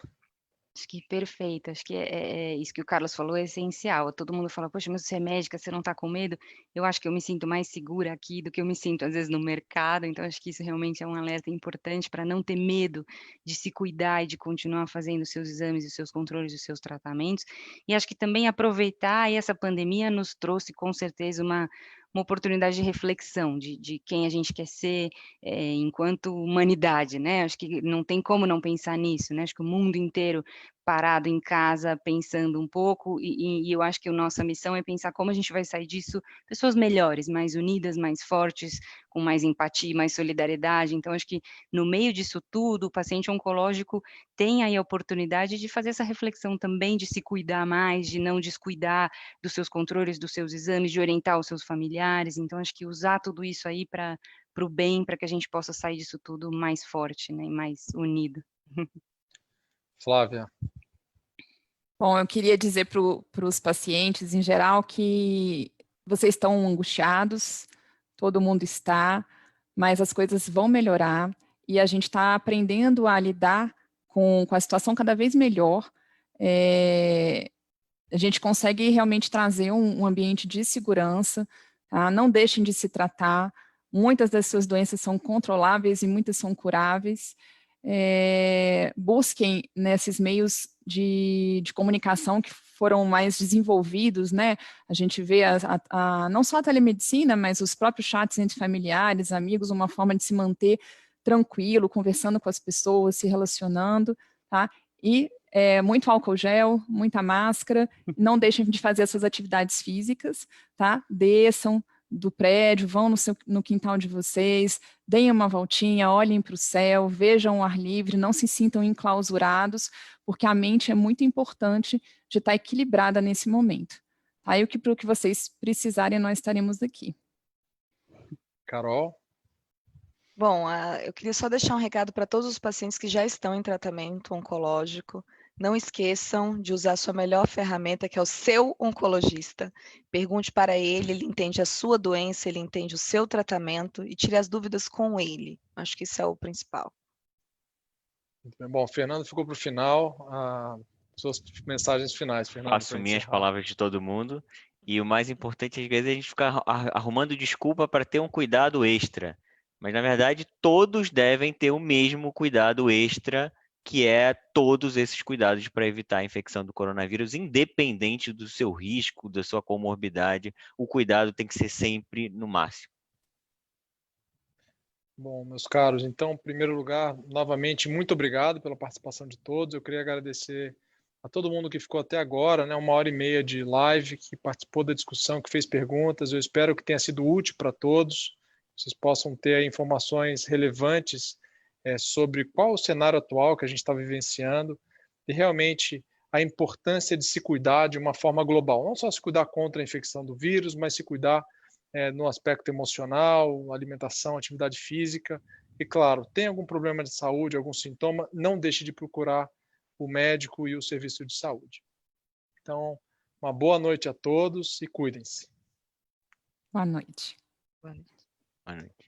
Acho que perfeito, acho que é isso que o Carlos falou, é essencial. Todo mundo fala, poxa, mas você é médica, você não está com medo? Eu acho que eu me sinto mais segura aqui do que eu me sinto, às vezes, no mercado, então acho que isso realmente é um alerta importante para não ter medo de se cuidar e de continuar fazendo os seus exames, os seus controles, os seus tratamentos. E acho que também aproveitar, e essa pandemia nos trouxe, com certeza, uma oportunidade de reflexão de quem a gente quer ser enquanto humanidade, né? Acho que não tem como não pensar nisso, né? Acho que o mundo inteiro parado em casa, pensando um pouco, e eu acho que a nossa missão é pensar como a gente vai sair disso, pessoas melhores, mais unidas, mais fortes, com mais empatia, mais solidariedade. Então, acho que no meio disso tudo, o paciente oncológico tem aí a oportunidade de fazer essa reflexão também, de se cuidar mais, de não descuidar dos seus controles, dos seus exames, de orientar os seus familiares. Então, acho que usar tudo isso aí para o bem, para que a gente possa sair disso tudo mais forte, né, e mais unido. Flávia. Bom, eu queria dizer para os pacientes, em geral, que vocês estão angustiados, todo mundo está, mas as coisas vão melhorar e a gente está aprendendo a lidar com a situação cada vez melhor. A gente consegue realmente trazer um ambiente de segurança, tá? Não deixem de se tratar. Muitas das suas doenças são controláveis e muitas são curáveis. Busquem nesses meios de comunicação que foram mais desenvolvidos, né? A gente vê não só a telemedicina, mas os próprios chats entre familiares, amigos, uma forma de se manter tranquilo, conversando com as pessoas, se relacionando, tá? E muito álcool gel, muita máscara, não deixem de fazer as suas atividades físicas, tá? Desçam do prédio, vão no quintal de vocês, deem uma voltinha, olhem para o céu, vejam o ar livre, não se sintam enclausurados, porque a mente é muito importante de estar equilibrada nesse momento. Tá? E para o que vocês precisarem, nós estaremos aqui. Carol? Bom, eu queria só deixar um recado para todos os pacientes que já estão em tratamento oncológico. Não esqueçam de usar a sua melhor ferramenta, que é o seu oncologista. Pergunte para ele entende a sua doença, ele entende o seu tratamento e tire as dúvidas com ele. Acho que isso é o principal. Muito bem. Bom, Fernando ficou para o final. Suas mensagens finais, Fernando. Assumir as palavras de todo mundo. E o mais importante, às vezes, é a gente ficar arrumando desculpa para ter um cuidado extra. Mas, na verdade, todos devem ter o mesmo cuidado extra, que é todos esses cuidados para evitar a infecção do coronavírus, independente do seu risco, da sua comorbidade. O cuidado tem que ser sempre no máximo. Bom, meus caros, então, em primeiro lugar, novamente, muito obrigado pela participação de todos. Eu queria agradecer a todo mundo que ficou até agora, né, 1h30 de live, que participou da discussão, que fez perguntas. Eu espero que tenha sido útil para todos. Vocês possam ter informações relevantes sobre qual o cenário atual que a gente está vivenciando e realmente a importância de se cuidar de uma forma global. Não só se cuidar contra a infecção do vírus, mas se cuidar no aspecto emocional, alimentação, atividade física. E, claro, tem algum problema de saúde, algum sintoma, não deixe de procurar o médico e o serviço de saúde. Então, uma boa noite a todos e cuidem-se. Boa noite. Boa noite. Boa noite.